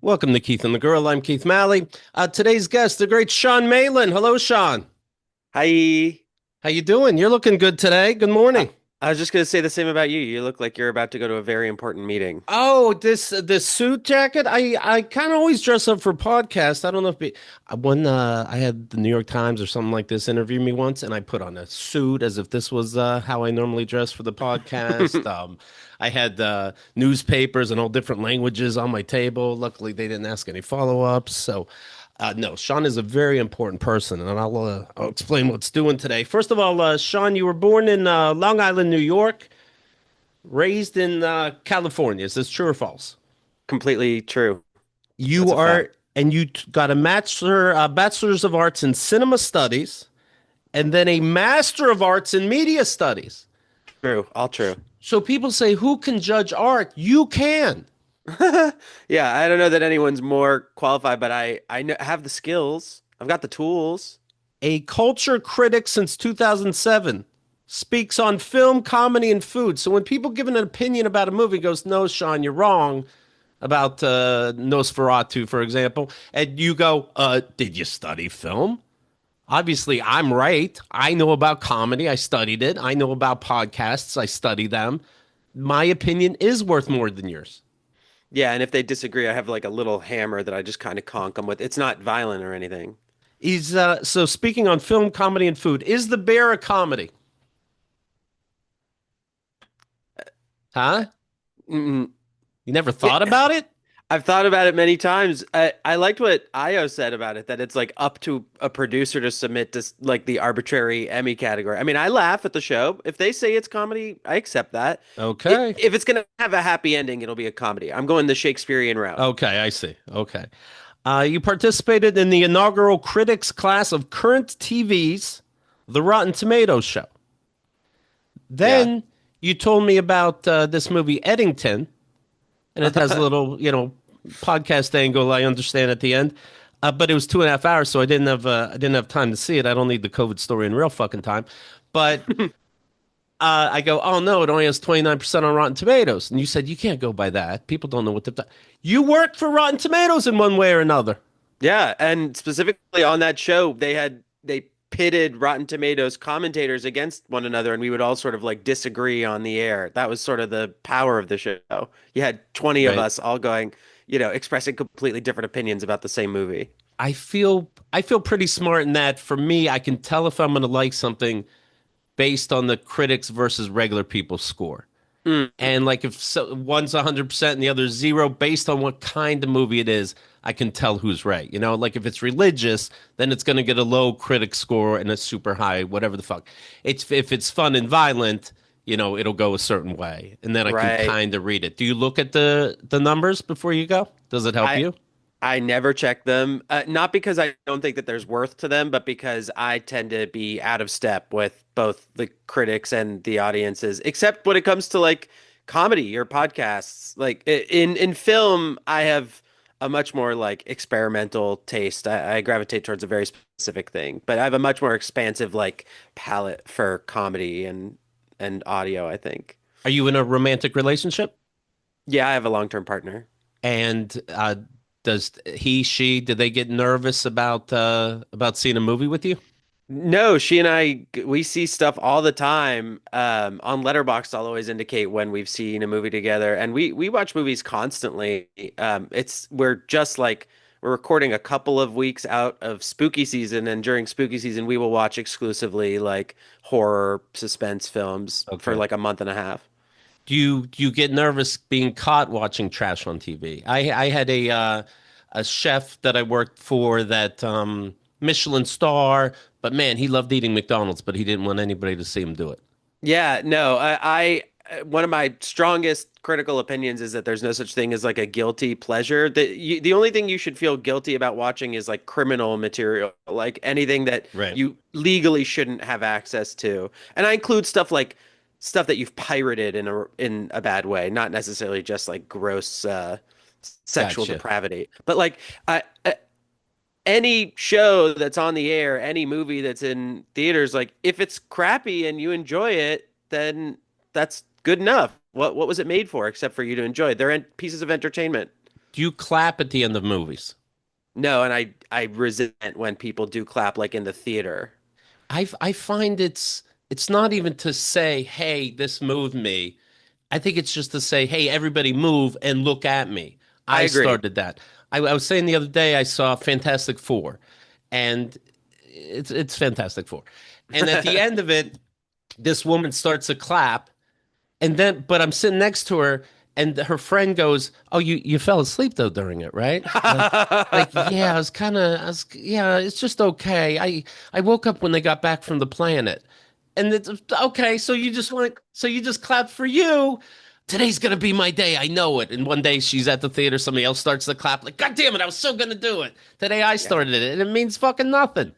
Welcome to Keith and the Girl. I'm Keith Malley. Today's guest, the great Sean Malin. Hello, Sean. Hi. How you doing? You're looking good today. Good I, morning. I was just gonna say the same about you. You look like you're about to go to a very important meeting. Oh, this suit jacket. I kind of always dress up for podcasts. I don't know if when I had the New York Times or something like this interview me once, and I put on a suit as if this was how I normally dress for the podcast. I had newspapers in all different languages on my table. Luckily, they didn't ask any follow-ups. So, no, Sean is a very important person, and I'll explain what's doing today. First of all, Sean, you were born in Long Island, New York. Raised in California. Is this true or false? Completely true. You That's a fact. are, and you got a bachelor's of arts in cinema studies, and then a master of arts in media studies. True. All true. So people say, who can judge art? You can. Yeah, I don't know that anyone's more qualified, but have the skills. I've got the tools. A culture critic since 2007 speaks on film, comedy, and food. So when people give an opinion about a movie, goes, no, Sean, you're wrong about Nosferatu, for example, and you go, did you study film? Obviously, I'm right. I know about comedy. I studied it. I know about podcasts. I study them. My opinion is worth more than yours. Yeah, and if they disagree, I have like a little hammer that I just kind of conk them with. It's not violent or anything. He's so speaking on film, comedy, and food. Is The Bear a comedy? Huh? Mm-mm. You never Yeah, thought about it? I've thought about it many times. I liked what Io said about it, that it's like up to a producer to submit to like the arbitrary Emmy category. I mean, I laugh at the show. If they say it's comedy, I accept that. Okay. If it's gonna have a happy ending, it'll be a comedy. I'm going the Shakespearean route. Okay, I see. Okay. You participated in the inaugural critics class of Current TV's The Rotten Tomatoes Show. Yeah. Then you told me about this movie Eddington, and it has a little, podcast angle. I understand at the end, but it was 2.5 hours, so I didn't have time to see it. I don't need the COVID story in real fucking time. But I go, oh no, it only has 29% on Rotten Tomatoes, and you said you can't go by that. People don't know what to. You worked for Rotten Tomatoes in one way or another. Yeah, and specifically on that show, they pitted Rotten Tomatoes commentators against one another, and we would all sort of like disagree on the air. That was sort of the power of the show. You had 20 of Right. us all going, expressing completely different opinions about the same movie. I feel pretty smart in that. For me, I can tell if I'm going to like something based on the critics versus regular people's score. Mm, And like if one's 100% and the other's zero, based on what kind of movie it is, I can tell who's right. Like if it's religious, then it's going to get a low critic score and a super high, whatever the fuck. It's if it's fun and violent, it'll go a certain way, and then I can right. kind of read it. Do you look at the numbers before you go? Does it help I you? I never check them, not because I don't think that there's worth to them, but because I tend to be out of step with both the critics and the audiences, except when it comes to like comedy or podcasts. Like in film, I have a much more like experimental taste. I gravitate towards a very specific thing, but I have a much more expansive like palette for comedy and audio, I think. Are you in a romantic relationship? Yeah, I have a long-term partner. And does did they get nervous about seeing a movie with you? No, she and we see stuff all the time. On Letterboxd, I'll always indicate when we've seen a movie together, and we watch movies constantly. We're recording a couple of weeks out of spooky season, and during spooky season, we will watch exclusively like horror suspense films for Okay. like a month and a half. Do you get nervous being caught watching trash on TV? I had a chef that I worked for that Michelin star, but man, he loved eating McDonald's, but he didn't want anybody to see him do it. Yeah, no, one of my strongest critical opinions is that there's no such thing as like a guilty pleasure. The only thing you should feel guilty about watching is like criminal material, like anything that Right. you legally shouldn't have access to. And I include stuff that you've pirated in a bad way, not necessarily just like gross sexual Gotcha. depravity, but like any show that's on the air, any movie that's in theaters, like if it's crappy and you enjoy it, then that's good enough. What was it made for except for you to enjoy? They're pieces of entertainment. Do you clap at the end of movies? No, and I resent when people do clap like in the theater. I find it's not even to say, "Hey, this moved me." I think it's just to say, "Hey, everybody move and look at me." I I agree. started that. I was saying the other day I saw Fantastic Four, and it's Fantastic Four. And at the end of it, this woman starts to clap, and then but I'm sitting next to her, and her friend goes, "Oh, you fell asleep though during it, right?" Yeah, I was kind of, yeah, it's just okay. I woke up when they got back from the planet, and it's okay. So you just clapped for you. Today's gonna be my day. I know it. And one day she's at the theater, somebody else starts to clap. Like, God damn it, I was so gonna do it. Today I Yeah. started it, and it means fucking nothing.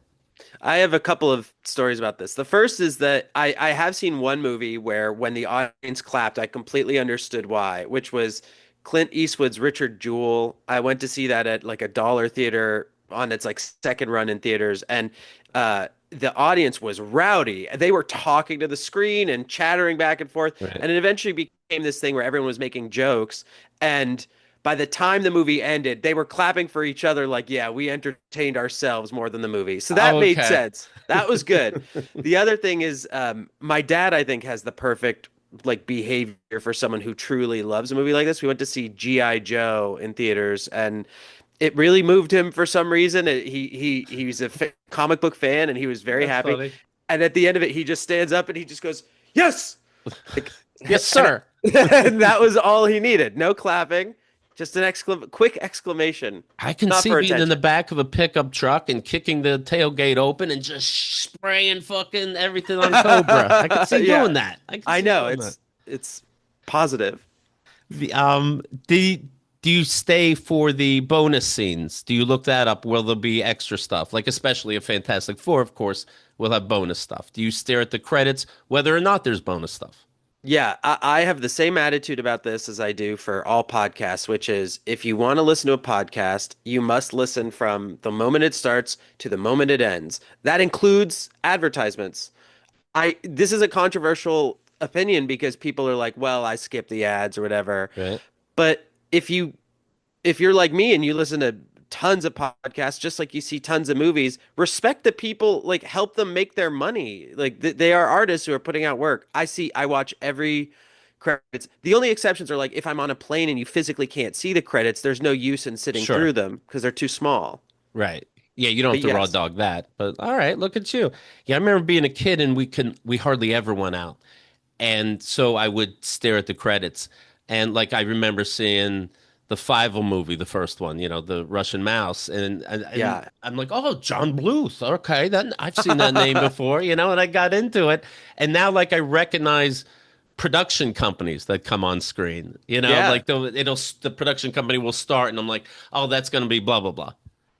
I have a couple of stories about this. The first is that I have seen one movie where when the audience clapped, I completely understood why, which was Clint Eastwood's Richard Jewell. I went to see that at like a dollar theater on its like second run in theaters, and the audience was rowdy. They were talking to the screen and chattering back and forth, Right. and it eventually became this thing where everyone was making jokes. And by the time the movie ended, they were clapping for each other like, yeah, we entertained ourselves more than the movie. So that Oh, made okay. sense. That was good. The other thing is, my dad, I think, has the perfect like behavior for someone who truly loves a movie like this. We went to see G.I. Joe in theaters, and it really moved him for some reason. He's a comic book fan, and he was very That's happy. funny. And at the end of it, he just stands up and he just goes, "Yes!" Like, Yes, and, sir. and that was all he needed. No clapping, just an quick exclamation, I can not see for being in the attention. back of a pickup truck and kicking the tailgate open and just spraying fucking everything on Cobra. I could see Yeah, doing that. I could I see know doing that. it's positive. The, do you stay for the bonus scenes? Do you look that up? Will there be extra stuff? Like especially a Fantastic Four, of course, will have bonus stuff. Do you stare at the credits whether or not there's bonus stuff? Yeah, I have the same attitude about this as I do for all podcasts, which is if you want to listen to a podcast, you must listen from the moment it starts to the moment it ends. That includes advertisements. I This is a controversial opinion because people are like, "Well, I skip the ads or whatever." Right. But if you're like me and you listen to tons of podcasts, just like you see tons of movies, respect the people, like help them make their money. Like they are artists who are putting out work. I watch every credits. The only exceptions are like if I'm on a plane and you physically can't see the credits, there's no use in sitting Sure. through them because they're too small. Right. Yeah, you don't But have to raw yes. dog that. But all right, look at you. Yeah, I remember being a kid and we hardly ever went out. And so I would stare at the credits. And like I remember seeing the Fievel movie, the first one, the Russian Mouse, and Yeah. I'm like, oh, John Bluth. Okay, then I've seen that name before, and I got into it. And now like I recognize production companies that come on screen. Yeah. Like the production company will start and I'm like, oh, that's gonna be blah blah blah.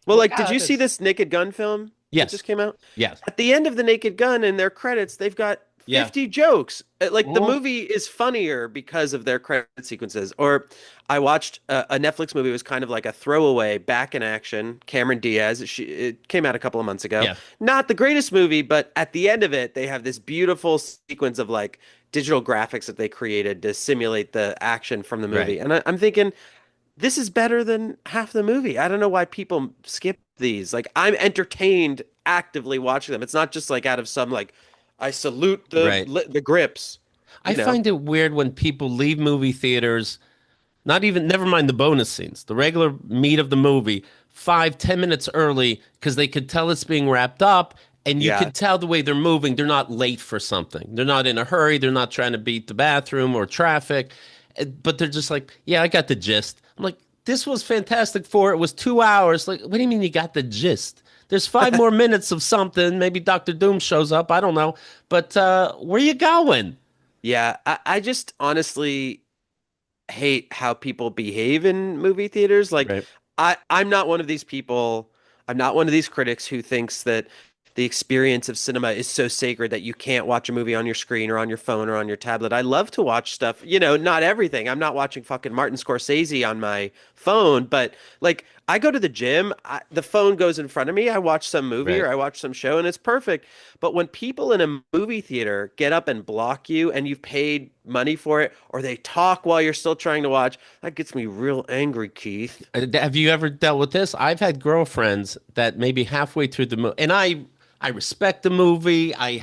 I'm Well, like, like, did ah, you see this. this Naked Gun film that Yes. just came out? Yes. At the end of the Naked Gun in their credits, they've got Yeah. 50 jokes. Like the Mhm. movie is funnier because of their credit sequences. Or I watched a Netflix movie. It was kind of like a throwaway Back in Action. Cameron Diaz. It came out a couple of months ago. Yeah. Not the greatest movie, but at the end of it, they have this beautiful sequence of like digital graphics that they created to simulate the action from the Right. movie. And I'm thinking, this is better than half the movie. I don't know why people skip these. Like I'm entertained actively watching them. It's not just like out of some like I salute Right. the grips, I you know. find it weird when people leave movie theaters, not even, never mind the bonus scenes, the regular meat of the movie, 5, 10 minutes early because they could tell it's being wrapped up. And you Yeah. could tell the way they're moving, they're not late for something. They're not in a hurry. They're not trying to beat the bathroom or traffic. But they're just like, yeah, I got the gist. I'm like, this was Fantastic Four. It was 2 hours. Like, what do you mean you got the gist? There's 5 more minutes of something. Maybe Doctor Doom shows up. I don't know. But where you going? Yeah, I just honestly hate how people behave in movie theaters. Like Right. I'm not one of these people. I'm not one of these critics who thinks that the experience of cinema is so sacred that you can't watch a movie on your screen or on your phone or on your tablet. I love to watch stuff, not everything. I'm not watching fucking Martin Scorsese on my phone, but like I go to the gym, the phone goes in front of me, I watch some movie or Right. I watch some show and it's perfect. But when people in a movie theater get up and block you and you've paid money for it, or they talk while you're still trying to watch. That gets me real angry, Keith. Have you ever dealt with this? I've had girlfriends that maybe halfway through the movie, and I respect the movie. I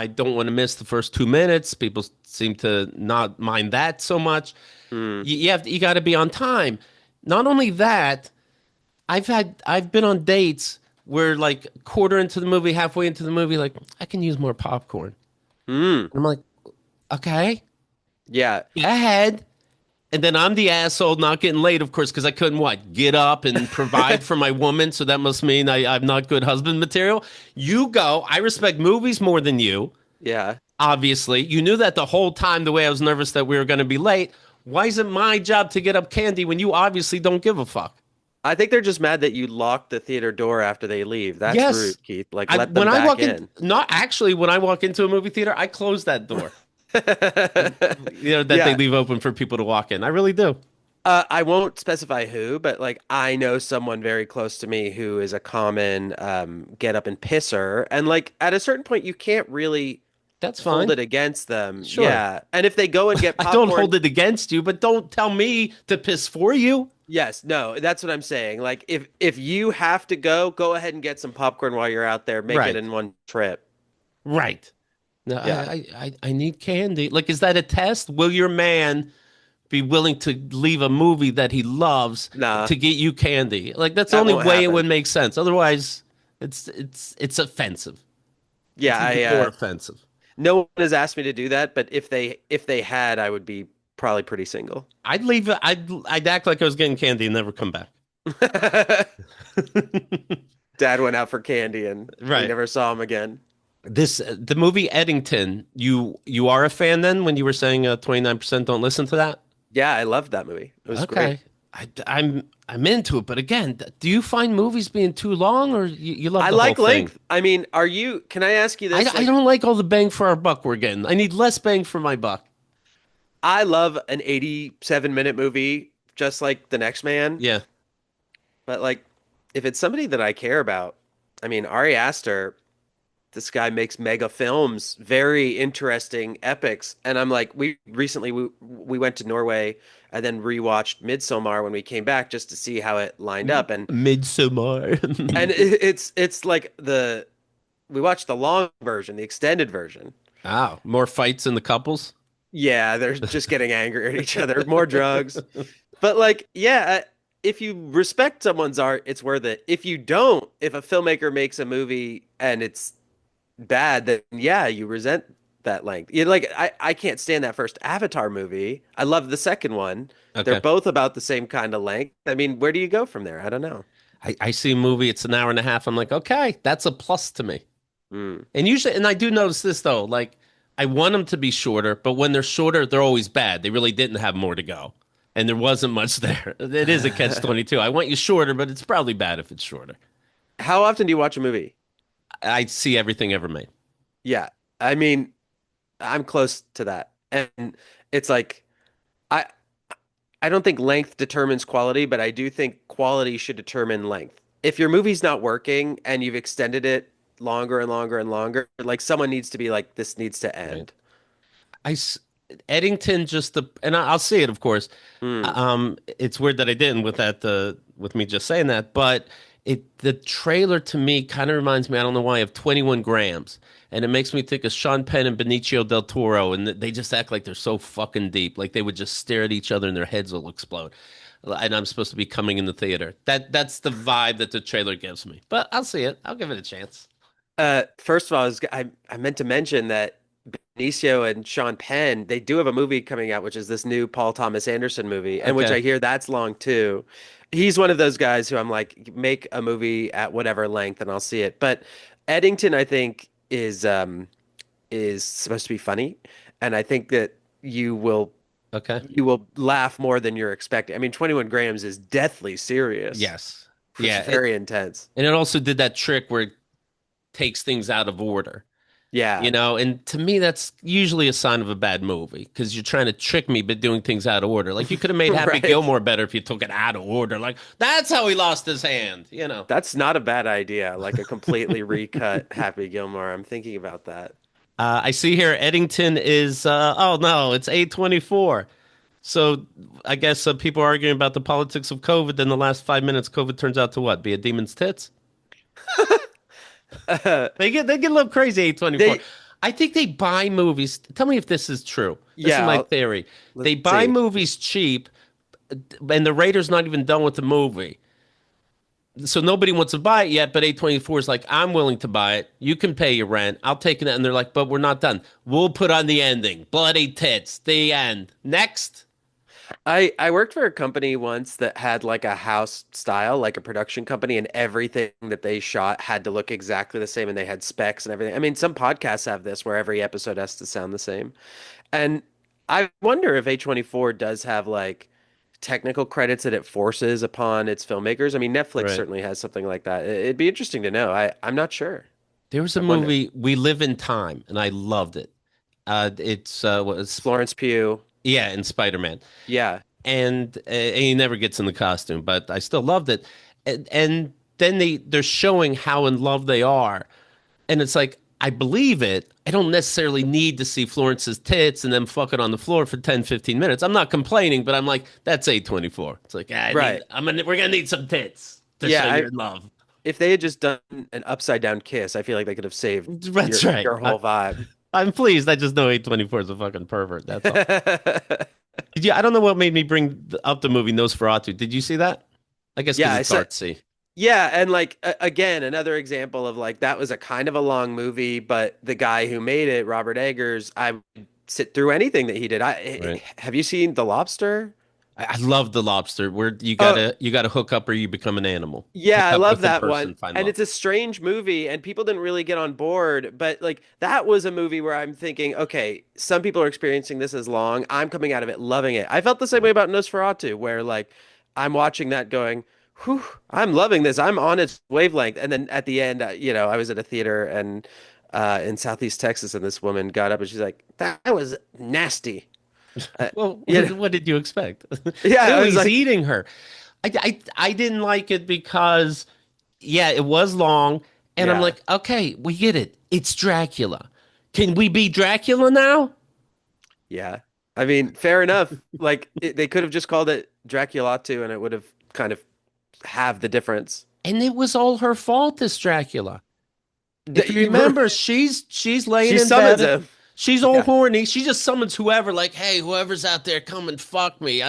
don't want to miss the first 2 minutes. People seem to not mind that so much. Hmm. You got to be on time. Not only that, I've been on dates where like quarter into the movie, halfway into the movie, like I can use more popcorn. Hmm. I'm like, okay, Yeah. go ahead. And then I'm the asshole not getting laid, of course, because I couldn't what get up and provide for my woman. So that must mean I'm not good husband material. You go. I respect movies more than you. Yeah. Obviously, you knew that the whole time. The way I was nervous that we were going to be late. Why is it my job to get up candy when you obviously don't give a fuck? I think they're just mad that you lock the theater door after they leave. That's Yes, rude, Keith. Like, let when them I back walk in, in. not actually when I walk into a movie theater, I close that door. That they Yeah. leave open for people to walk in. I really do. I won't specify who, but like I know someone very close to me who is a common get up and pisser. And like at a certain point, you can't really That's hold fine. it against them. Sure. Yeah. And if they go and get I don't popcorn, hold it against you, but don't tell me to piss for you. yes, no, that's what I'm saying. Like if you have to go, go ahead and get some popcorn while you're out there. Make it Right. in one trip. Right. No, Yeah. I need candy. Like, is that a test? Will your man be willing to leave a movie that he loves Nah, to get you candy? Like, that's the that only won't way it happen. would make sense. Otherwise, it's offensive. Yeah, It's even more offensive. no one has asked me to do that, but if they had, I would be probably pretty single. I'd leave it. I'd act like I was getting candy and never come back. Dad went out for candy and we Right. never saw him again. The movie Eddington. You are a fan then when you were saying 29% don't listen to that? Yeah, I loved that movie. It was great. Okay. I'm into it, but again, do you find movies being too long, or you love I the whole like thing? length. I mean, can I ask you this? I Like, don't like all the bang for our buck we're getting. I need less bang for my buck. I love an 87-minute movie just like The Next Man, Yeah. but like if it's somebody that I care about, I mean, Ari Aster, this guy makes mega films, very interesting epics. And I'm like, we went to Norway and then rewatched Midsommar when we came back just to see how it lined up. Midsummer. And it's like we watched the long version, the extended version. Wow, more fights in the couples. Yeah, they're just getting angry at each other, more drugs. But like, yeah, if you respect someone's art, it's worth it. If you don't, if a filmmaker makes a movie and it's bad, then yeah, you resent that length. You like I can't stand that first Avatar movie. I love the second one. They're Okay. both about the same kind of length. I mean, where do you go from there? I don't know. I see a movie, it's an hour and a half. I'm like, okay, that's a plus to me. Mm. And I do notice this though, like I want them to be shorter, but when they're shorter, they're always bad. They really didn't have more to go. And there wasn't much there. It is a catch 22. I want you shorter, but it's probably bad if it's shorter. How often do you watch a movie? I see everything ever made. Yeah. I mean, I'm close to that. And it's like I I don't think length determines quality, but I do think quality should determine length. If your movie's not working and you've extended it longer and longer and longer, like someone needs to be like, this needs to Right. end. I s- Eddington and I'll see it, of course. Hmm. It's weird that I didn't with with me just saying that, but the trailer to me kind of reminds me, I don't know why, of 21 Grams. And it makes me think of Sean Penn and Benicio del Toro, and they just act like they're so fucking deep. Like they would just stare at each other and their heads will explode. And I'm supposed to be coming in the theater. That's the vibe that the trailer gives me. But I'll see it. I'll give it a chance. First of all, I meant to mention that Benicio and Sean Penn, they do have a movie coming out, which is this new Paul Thomas Anderson movie, and which Okay. I hear that's long too. He's one of those guys who I'm like, make a movie at whatever length and I'll see it. But Eddington, I think, is supposed to be funny, and I think that Okay. you will laugh more than you're expecting. I mean, 21 grams is deathly serious. Yes. It's Yeah. very intense. And it also did that trick where it takes things out of order. Yeah. And to me, that's usually a sign of a bad movie because you're trying to trick me, but doing things out of order. Like you could have made Happy Right. Gilmore better if you took it out of order. Like that's how he lost his hand. That's not a bad idea. Like a completely recut Happy Gilmore. I'm thinking about that. I see here Eddington is oh no, it's 8:24. So I guess people are arguing about the politics of COVID. Then the last 5 minutes, COVID turns out to what? Be a demon's tits? They get a little crazy 8:24. They, I think they buy movies. Tell me if this is true. This is yeah, my theory. let's They buy see. movies cheap, and the rater's not even done with the movie. So nobody wants to buy it yet, but 8:24 is like, I'm willing to buy it. You can pay your rent. I'll take it. And they're like, but we're not done. We'll put on the ending. Bloody tits. The end. Next. I worked for a company once that had like a house style, like a production company, and everything that they shot had to look exactly the same, and they had specs and everything. I mean, some podcasts have this where every episode has to sound the same. And I wonder if A24 does have like technical credits that it forces upon its filmmakers. I mean, Netflix Right. certainly has something like that. It'd be interesting to know. I'm not sure. There was a I wonder. movie, We Live in Time, and I loved it. It's was Florence Pugh. yeah, in Spider-Man. Yeah. And he never gets in the costume, but I still loved it. And then they're showing how in love they are, and it's like I believe it. I don't necessarily need to see Florence's tits and then fuck it on the floor for 10, 15 minutes. I'm not complaining, but I'm like, that's 8:24. It's like Right. we're gonna need some tits to show Yeah. you're in love. If they had just done an upside down kiss, I feel like they could have saved That's right. your whole vibe. I'm pleased. I just know 8:24 is a fucking pervert. That's all. I don't know what made me bring up the movie Nosferatu. Did you see that? I guess Yeah, because I it's said artsy. yeah, and like again, another example of like that was a kind of a long movie, but the guy who made it, Robert Eggers, I would sit through anything that he did. Right. Have you seen The Lobster? I love the lobster where you Oh, gotta hook up or you become an animal. yeah, Hook I up love with the that one. person, find And love. it's a strange movie, and people didn't really get on board. But like that was a movie where I'm thinking, okay, some people are experiencing this as long. I'm coming out of it loving it. I felt the same way about Nosferatu, where like I'm watching that going, whew, I'm loving this. I'm on its wavelength. And then at the end, I was at a theater and in Southeast Texas, and this woman got up and she's like, "That was nasty." Uh, Well, you know, what did you expect? yeah, I Ew, was he's like, eating her. I didn't like it because, yeah, it was long, and I'm yeah. like, okay, we get it. It's Dracula. Can we be Dracula now? Yeah. I mean, fair enough. Like they could have just called it Draculatu and it would have kind of have the difference. And it was all her fault, this Dracula. If you remember, she's laying She in summons bed. him. She's all Yeah. horny. She just summons whoever, like, hey, whoever's out there, come and fuck me.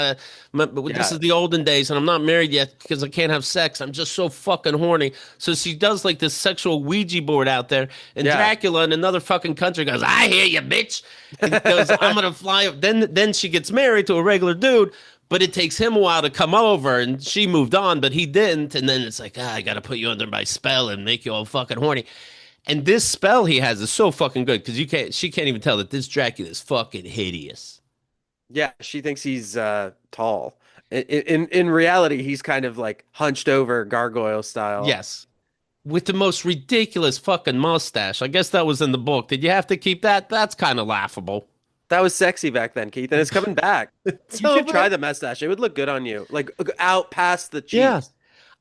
But this Yeah. is the olden days, and I'm not married yet because I can't have sex. I'm just so fucking horny. So she does like this sexual Ouija board out there, and Yeah. Dracula in another fucking country goes, I hear you, bitch. And he goes, I'm gonna fly. Then she gets married to a regular dude. But it takes him a while to come over, and she moved on, but he didn't. And then it's like, I gotta put you under my spell and make you all fucking horny. And this spell he has is so fucking good because she can't even tell that this Dracula is fucking hideous. Yeah, she thinks he's tall. In reality, he's kind of like hunched over gargoyle style. Yes. With the most ridiculous fucking mustache. I guess that was in the book. Did you have to keep that? That's kind of laughable. That was sexy back then, Keith, and it's coming back. You So, should try the mustache. It would look good on you. Like out past the yeah. cheeks.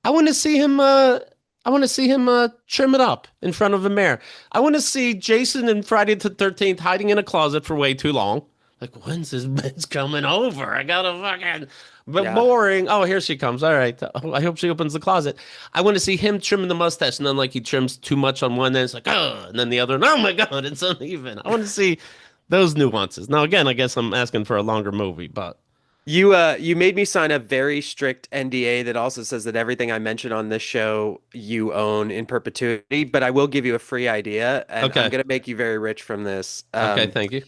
I want to see him I want to see him trim it up in front of a mirror. I want to see Jason in Friday the 13th hiding in a closet for way too long. Like, when's this bitch coming over? I gotta fucking, but Yeah. boring. Oh, here she comes. All right. Oh, I hope she opens the closet. I want to see him trimming the mustache, and then like he trims too much on one end, it's like, oh, and then the other, and, oh my God, it's uneven. I want to see those nuances. Now, again, I guess I'm asking for a longer movie, but You made me sign a very strict NDA that also says that everything I mention on this show you own in perpetuity, but I will give you a free idea and I'm okay. gonna make you very rich from this. Okay. Thank you.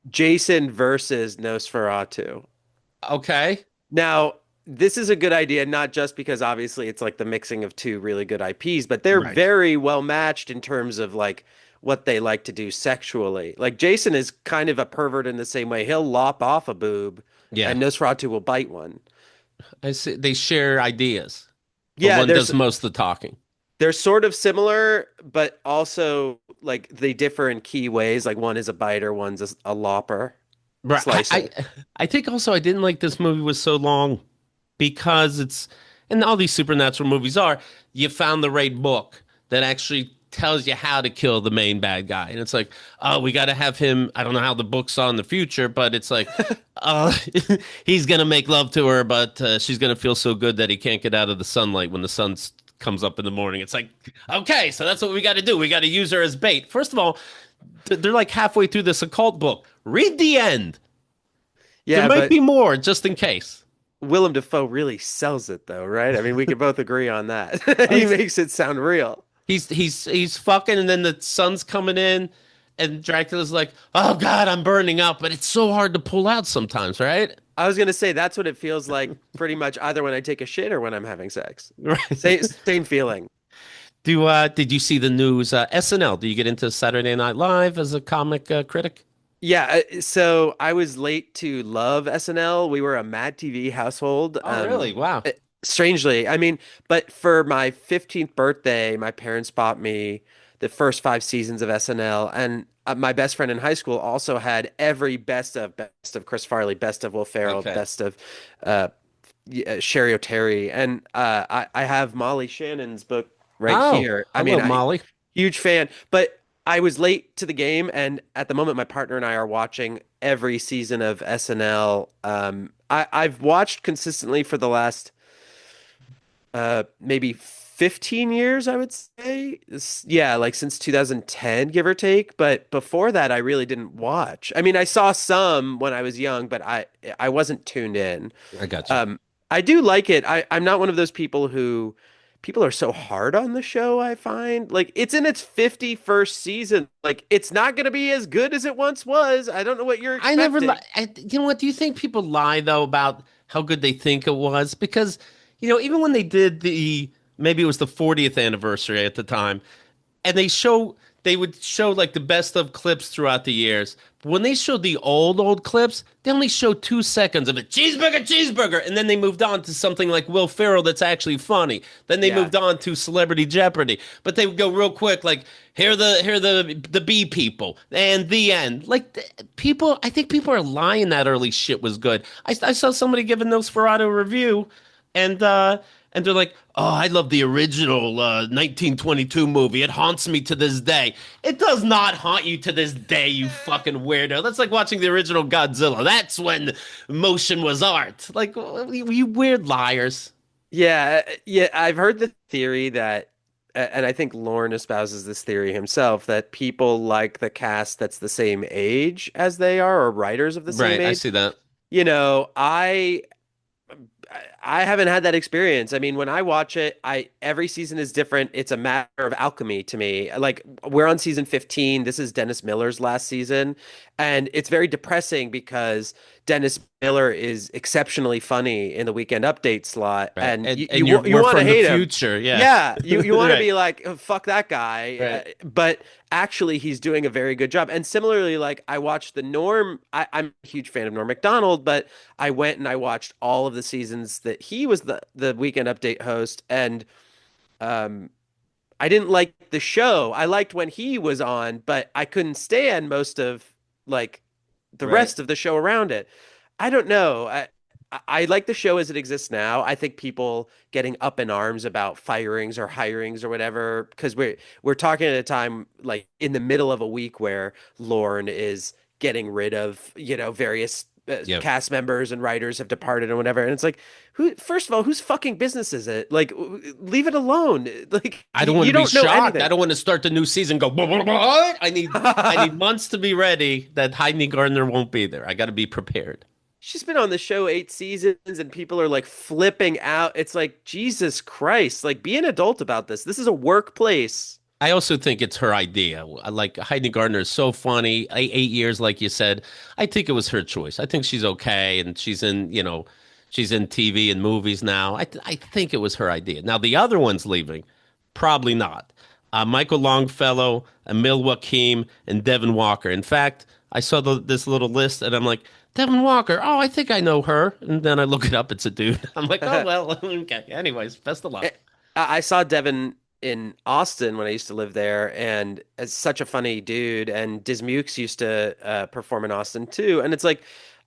Jason versus Nosferatu. Okay. Now, this is a good idea, not just because obviously it's like the mixing of two really good IPs, but they're Right. very well matched in terms of like what they like to do sexually. Like Jason is kind of a pervert in the same way. He'll lop off a boob Yeah. and Nosferatu will bite one. I see. They share ideas, but Yeah, one does most of the talking. they're sort of similar, but also like they differ in key ways. Like one is a biter, one's a lopper, Right. slicer. I think also I didn't like this movie was so long because it's and all these supernatural movies are you found the right book that actually tells you how to kill the main bad guy. And it's like, oh, we got to have him. I don't know how the book's on the future, but it's like, uh, he's going to make love to her, but she's going to feel so good that he can't get out of the sunlight when the sun comes up in the morning. It's like, okay, so that's what we got to do. We got to use her as bait. First of all, they're like halfway through this occult book. Read the end. There Yeah, might but be more just in case. Willem Dafoe really sells it though, right? I mean, we could both agree on that. He He's makes it sound real. he's fucking, and then the sun's coming in, and Dracula's like, "Oh God, I'm burning up," but it's so hard to pull out sometimes, right? I was gonna say that's what it feels like pretty much either when I take a shit or when I'm having sex. Right. Same feeling. Did you see the news? SNL? Do you get into Saturday Night Live as a comic critic? Yeah, so I was late to love SNL. We were a Mad TV household. Oh, really? Wow. Strangely, I mean, but for my 15th birthday, my parents bought me the first 5 seasons of SNL, and my best friend in high school also had every best of Chris Farley, best of Will Ferrell, Okay. best of uh, Sherry O'Terry, and I have Molly Shannon's book right Oh, here. I mean, hello, I Molly. huge fan, but I was late to the game, and at the moment, my partner and I are watching every season of SNL. I've watched consistently for the last maybe 15 years, I would say. Yeah, like since 2010, give or take. But before that, I really didn't watch. I mean, I saw some when I was young, but I wasn't tuned in. I got you. Um, I do like it. I'm not one of those people who people are so hard on the show, I find. Like it's in its 51st season. Like it's not going to be as good as it once was. I don't know what you're I never. expecting. You know what? Do you think people lie though about how good they think it was? Because even when they did maybe it was the 40th anniversary at the time, and they would show like the best of clips throughout the years. But when they showed the old clips, they only showed 2 seconds of it. Cheeseburger, cheeseburger, and then they moved on to something like Will Ferrell that's actually funny. Then they Yeah. moved on to Celebrity Jeopardy. But they would go real quick, like here the bee people and the end. Like people, I think people are lying that early shit was good. I saw somebody give a Nosferatu review, and they're like, "Oh, I love the original 1922 movie. It haunts me to this day." It does not haunt you to this day, you fucking weirdo. That's like watching the original Godzilla. That's when motion was art. Like, you weird liars. Yeah, yeah, I've heard the theory that, and I think Lorne espouses this theory himself, that people like the cast that's the same age as they are, or writers of the same Right, I age. see that. You know, I haven't had that experience. I mean, when I watch it, I every season is different. It's a matter of alchemy to me. Like we're on season 15. This is Dennis Miller's last season, and it's very depressing because Dennis Miller is exceptionally funny in the Weekend Update slot, Right, and and you we're want to from the hate him. future. Yeah. Yeah, you want to Right, be like, "Oh, fuck that guy," right. but actually he's doing a very good job. And similarly, like I watched the Norm. I'm a huge fan of Norm Macdonald, but I went and I watched all of the seasons that he was the Weekend Update host, and um, I didn't like the show. I liked when he was on, but I couldn't stand most of like the Right. rest of the show around it. I don't know. I like the show as it exists now. I think people getting up in arms about firings or hirings or whatever, because we're talking at a time like in the middle of a week where Lorne is getting rid of, various Yep. cast members and writers have departed and whatever. And it's like, first of all, whose fucking business is it? Like, leave it alone. Like, I don't want you to be don't know shocked. I anything. don't want to start the new season. Go what? I need months to be ready that Heidi Gardner won't be there. I got to be prepared. She's been on the show 8 seasons and people are like flipping out. It's like, Jesus Christ, like be an adult about this. This is a workplace. I also think it's her idea. Like Heidi Gardner is so funny. 8 years, like you said. I think it was her choice. I think she's okay, and she's in TV and movies now. I think it was her idea. Now the other one's leaving, probably not. Michael Longfellow, Emil Wakim, and Devin Walker. In fact, I saw this little list, and I'm like, Devin Walker. Oh, I think I know her. And then I look it up. It's a dude. I'm like, oh well. Okay. Anyways, best of I luck. I saw Devin in Austin when I used to live there, and as such a funny dude. And Dismukes used to perform in Austin too. And it's like,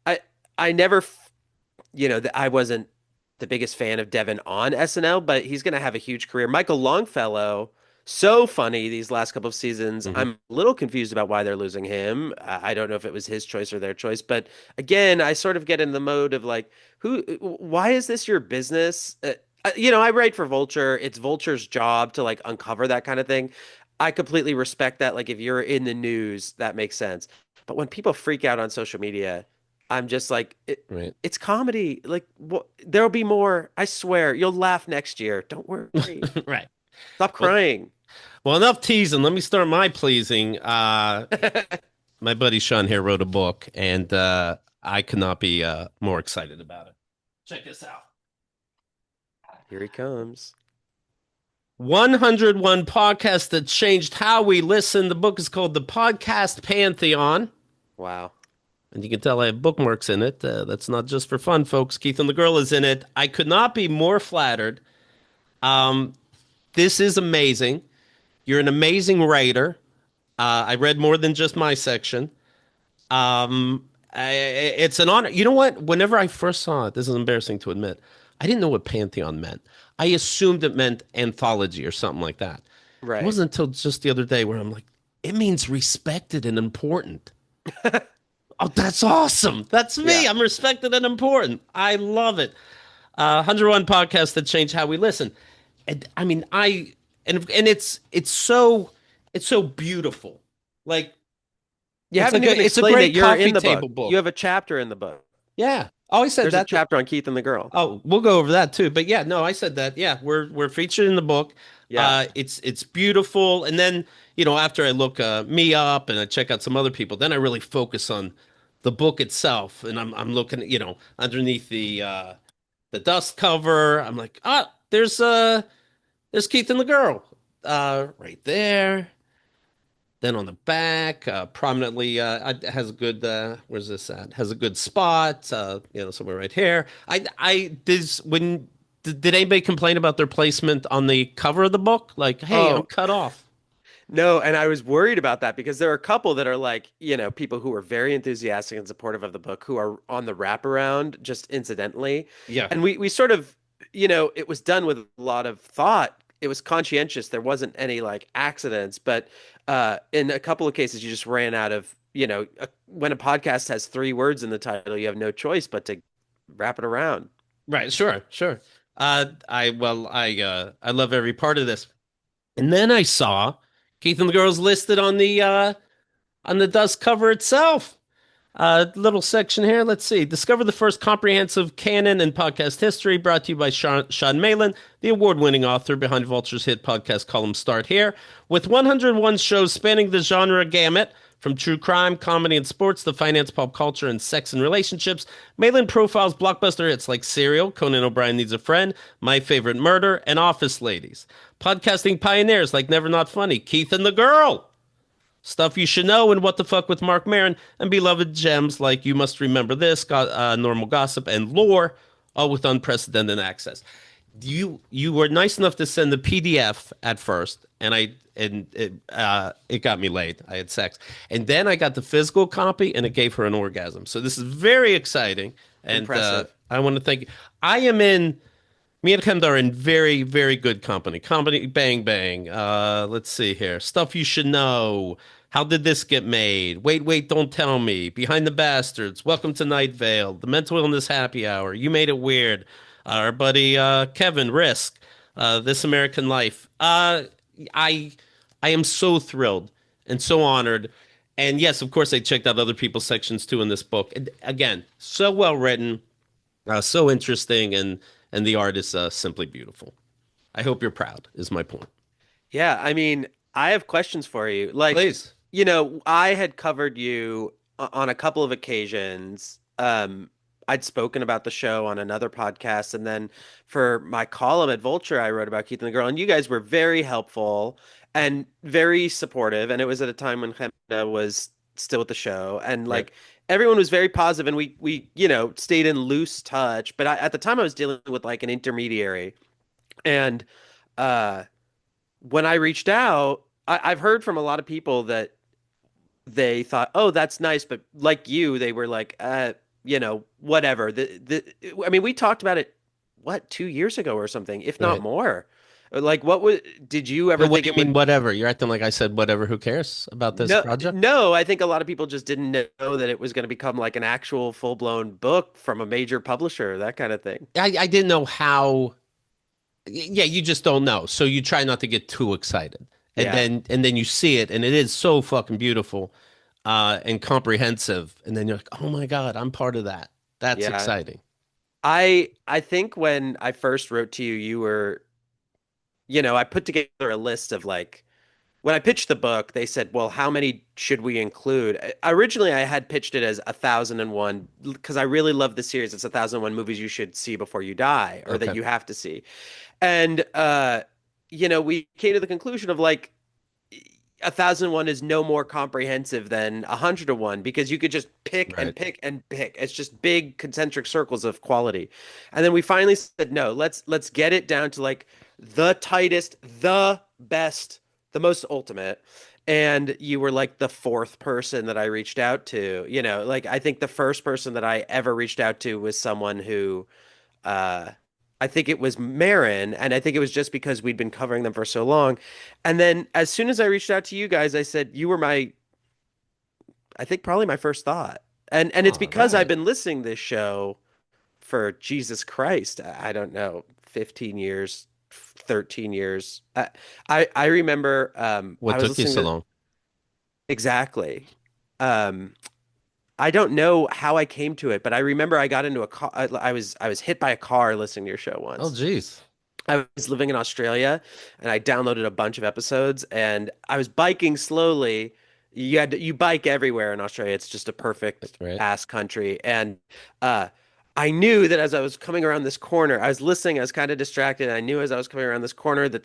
I I never, I wasn't the biggest fan of Devin on SNL, but he's going to have a huge career. Michael Longfellow so funny these last couple of seasons. Hmm. I'm a little confused about why they're losing him. I don't know if it was his choice or their choice, but again, I sort of get in the mode of like, why is this your business? I write for Vulture. It's Vulture's job to like uncover that kind of thing. I completely respect that. Like, if you're in the news, that makes sense. But when people freak out on social media, I'm just like, Right. it's comedy. Like, there'll be more. I swear, you'll laugh next year. Don't worry. Right. Stop Well, crying. well, enough teasing. Let me start my pleasing. My buddy Sean here wrote a book, and I could not be more excited about it. Check this out. Here he comes. 101 podcasts that changed how we listen. The book is called The Podcast Pantheon. Wow. And you can tell I have bookmarks in it. That's not just for fun, folks. Keith and the girl is in it. I could not be more flattered. Um, this is amazing. You're an amazing writer. I read more than just my section. It's an honor. You know what? Whenever I first saw it, this is embarrassing to admit, I didn't know what Pantheon meant. I assumed it meant anthology or something like that. It Right. wasn't until just the other day where I'm like, it means respected and important. Oh, that's awesome. That's me. Yeah. I'm respected and important. I love it. 101 podcasts that change how we listen. And I mean, it's so beautiful. Like You haven't even it's a explained that great you're in coffee the table book. You book. have a chapter in the book. Yeah. Oh, I said There's a that. chapter on Keith and the girl. Oh, we'll go over that too. But yeah, no, I said that. Yeah, we're featured in the book. Yeah. It's beautiful. And then, after I look me up and I check out some other people, then I really focus on the book itself. And I'm looking at, underneath the dust cover. I'm like, there's Keith and the girl. Right there. Then on the back, prominently, has a good. Where's this at? Has a good spot. Somewhere right here. Did anybody complain about their placement on the cover of the book? Like, hey, I'm Oh, cut off. no, and I was worried about that because there are a couple that are like, people who are very enthusiastic and supportive of the book who are on the wraparound just incidentally. Yeah. And we sort of, it was done with a lot of thought. It was conscientious. There wasn't any like accidents, but in a couple of cases, you just ran out of, when a podcast has 3 words in the title, you have no choice but to wrap it around. Right. Sure. Sure. I love every part of this. And then I saw Keith and the girls listed on the dust cover itself. Little section here. Let's see. Discover the first comprehensive canon in podcast history, brought to you by Sean Malin, the award-winning author behind Vulture's hit podcast column Start Here. With 101 shows spanning the genre gamut, from true crime, comedy and sports, to finance, pop culture, and sex and relationships, Malin profiles blockbuster hits like Serial, Conan O'Brien Needs a Friend, My Favorite Murder, and Office Ladies. Podcasting pioneers like Never Not Funny, Keith and the Girl, Stuff You Should Know, and What the Fuck with Mark Maron, and beloved gems like You Must Remember This, Normal Gossip, and Lore, all with unprecedented access. You were nice enough to send the PDF at first, and it got me laid. I had sex, and then I got the physical copy, and it gave her an orgasm. So this is very exciting, and Impressive. I want to thank you. I am in. Me and Kemd are in very, very good company. Company Bang Bang. Let's see here. Stuff You Should Know. How Did This Get Made? Wait, wait, Don't Tell Me. Behind the Bastards. Welcome to Night Vale. The Mental Illness Happy Hour. You Made It Weird. Our buddy Kevin Risk. This American Life. I I am so thrilled and so honored. And yes, of course, I checked out other people's sections too in this book. And again, so well written, so interesting, and the art is simply beautiful. I hope you're proud. Is my point. Yeah, I mean, I have questions for you. Like, Please. I had covered you on a couple of occasions. I'd spoken about the show on another podcast, and then for my column at Vulture, I wrote about Keith and the Girl, and you guys were very helpful and very supportive. And it was at a time when Chemda was still at the show, and Right. like everyone was very positive, and we stayed in loose touch. But at the time, I was dealing with like an intermediary, and uh when I reached out, I've heard from a lot of people that they thought, "Oh, that's nice," but like you, they were like, whatever." I mean, we talked about it, what, 2 years ago or something, if not Right. more. Like, did you ever What think do you it mean, would? whatever? You're acting like I said whatever. Who cares about this No, project? no, I think a lot of people just didn't know that it was going to become like an actual full-blown book from a major publisher, that kind of thing. I didn't know how. Yeah, you just don't know. So you try not to get too excited. Yeah. And then you see it and it is so fucking beautiful and comprehensive. And then you're like, "Oh my God, I'm part of that." That's Yeah. exciting. I think when I first wrote to you, you were, I put together a list of like when I pitched the book, they said, "Well, how many should we include?" Originally, I had pitched it as 1,001 because I really love the series. It's 1,001 movies you should see before you die, or that Okay. you have to see. And we came to the conclusion of like 1,001 is no more comprehensive than 101 because you could just pick and Right. pick and pick. It's just big concentric circles of quality. And then we finally said, no, let's get it down to like the tightest, the best, the most ultimate. And you were like the fourth person that I reached out to. Like I think the first person that I ever reached out to was someone who uh I think it was Marin, and I think it was just because we'd been covering them for so long. And then as soon as I reached out to you guys, I said you were I think probably my first thought. And it's All because I've right. been listening to this show for Jesus Christ, I don't know, 15 years, 13 years. I remember I What was took you listening so to long? exactly. Um I don't know how I came to it, but I remember I got into a car. I was hit by a car listening to your show Oh, once. geez. I was living in Australia and I downloaded a bunch of episodes and I was biking slowly. You bike everywhere in Australia. It's just a perfect Right. ass country. And uh I knew that as I was coming around this corner, I was listening, I was kind of distracted. And I knew as I was coming around this corner that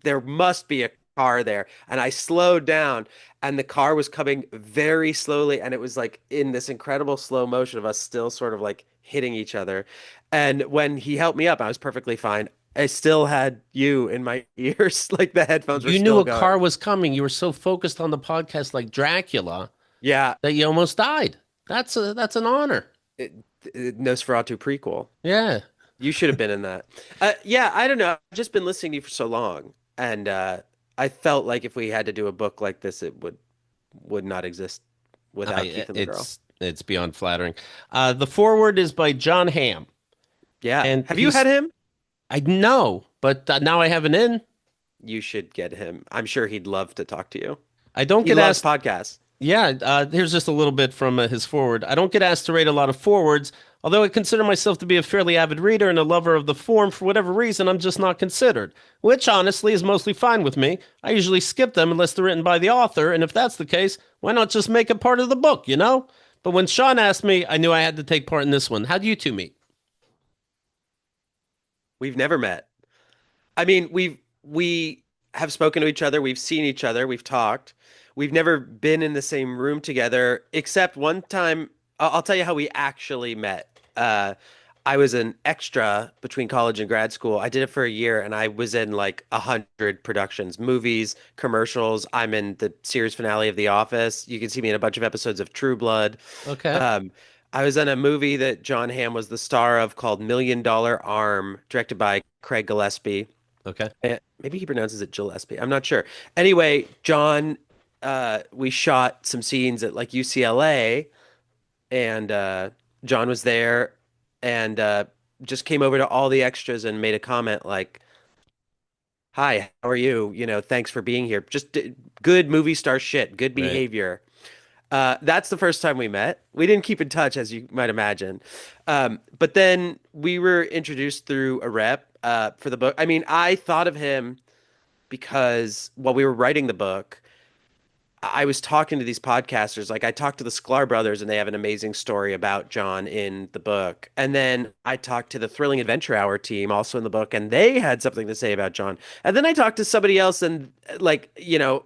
there must be a car there. And I slowed down and the car was coming very slowly and it was like in this incredible slow motion of us still sort of like hitting each other. And when he helped me up, I was perfectly fine. I still had you in my ears, like the headphones were You knew still a going. car was coming. You were so focused on the podcast like Dracula Yeah, that you almost died. That's an honor. Nosferatu prequel. Yeah. You should have been in that. Yeah, I don't know. I've just been listening to you for so long, and I felt like if we had to do a book like this, it would not exist without Keith and the Girl. It's beyond flattering. The foreword is by John Hamm, Yeah. and Have you had him? I know, but now I have an in. You should get him. I'm sure he'd love to talk to you. I don't He get loves asked. podcasts. Yeah, here's just a little bit from his forward. I don't get asked to rate a lot of forwards, although I consider myself to be a fairly avid reader and a lover of the form. For whatever reason, I'm just not considered, which honestly is mostly fine with me. I usually skip them unless they're written by the author, and if that's the case, why not just make it part of the book, you know? But when Sean asked me, I knew I had to take part in this one. How do you two meet? We've never met. I mean, we have spoken to each other, we've seen each other, we've talked. We've never been in the same room together, except one time. I'll tell you how we actually met. I was an extra between college and grad school. I did it for a year, and I was in like 100 productions, movies, commercials. I'm in the series finale of The Office. You can see me in a bunch of episodes of True Blood. Okay. Um, I was in a movie that John Hamm was the star of called Million Dollar Arm, directed by Craig Gillespie. Okay. Maybe he pronounces it Gillespie. I'm not sure. Anyway, John, we shot some scenes at like UCLA, and John was there, and just came over to all the extras and made a comment like, "Hi, how are you? Thanks for being here. Just good movie star shit, good Right. behavior." That's the first time we met. We didn't keep in touch, as you might imagine. But then we were introduced through a rep for the book. I mean, I thought of him because while we were writing the book, I was talking to these podcasters. Like I talked to the Sklar brothers, and they have an amazing story about John in the book. And then I talked to the Thrilling Adventure Hour team, also in the book, and they had something to say about John. And then I talked to somebody else, and like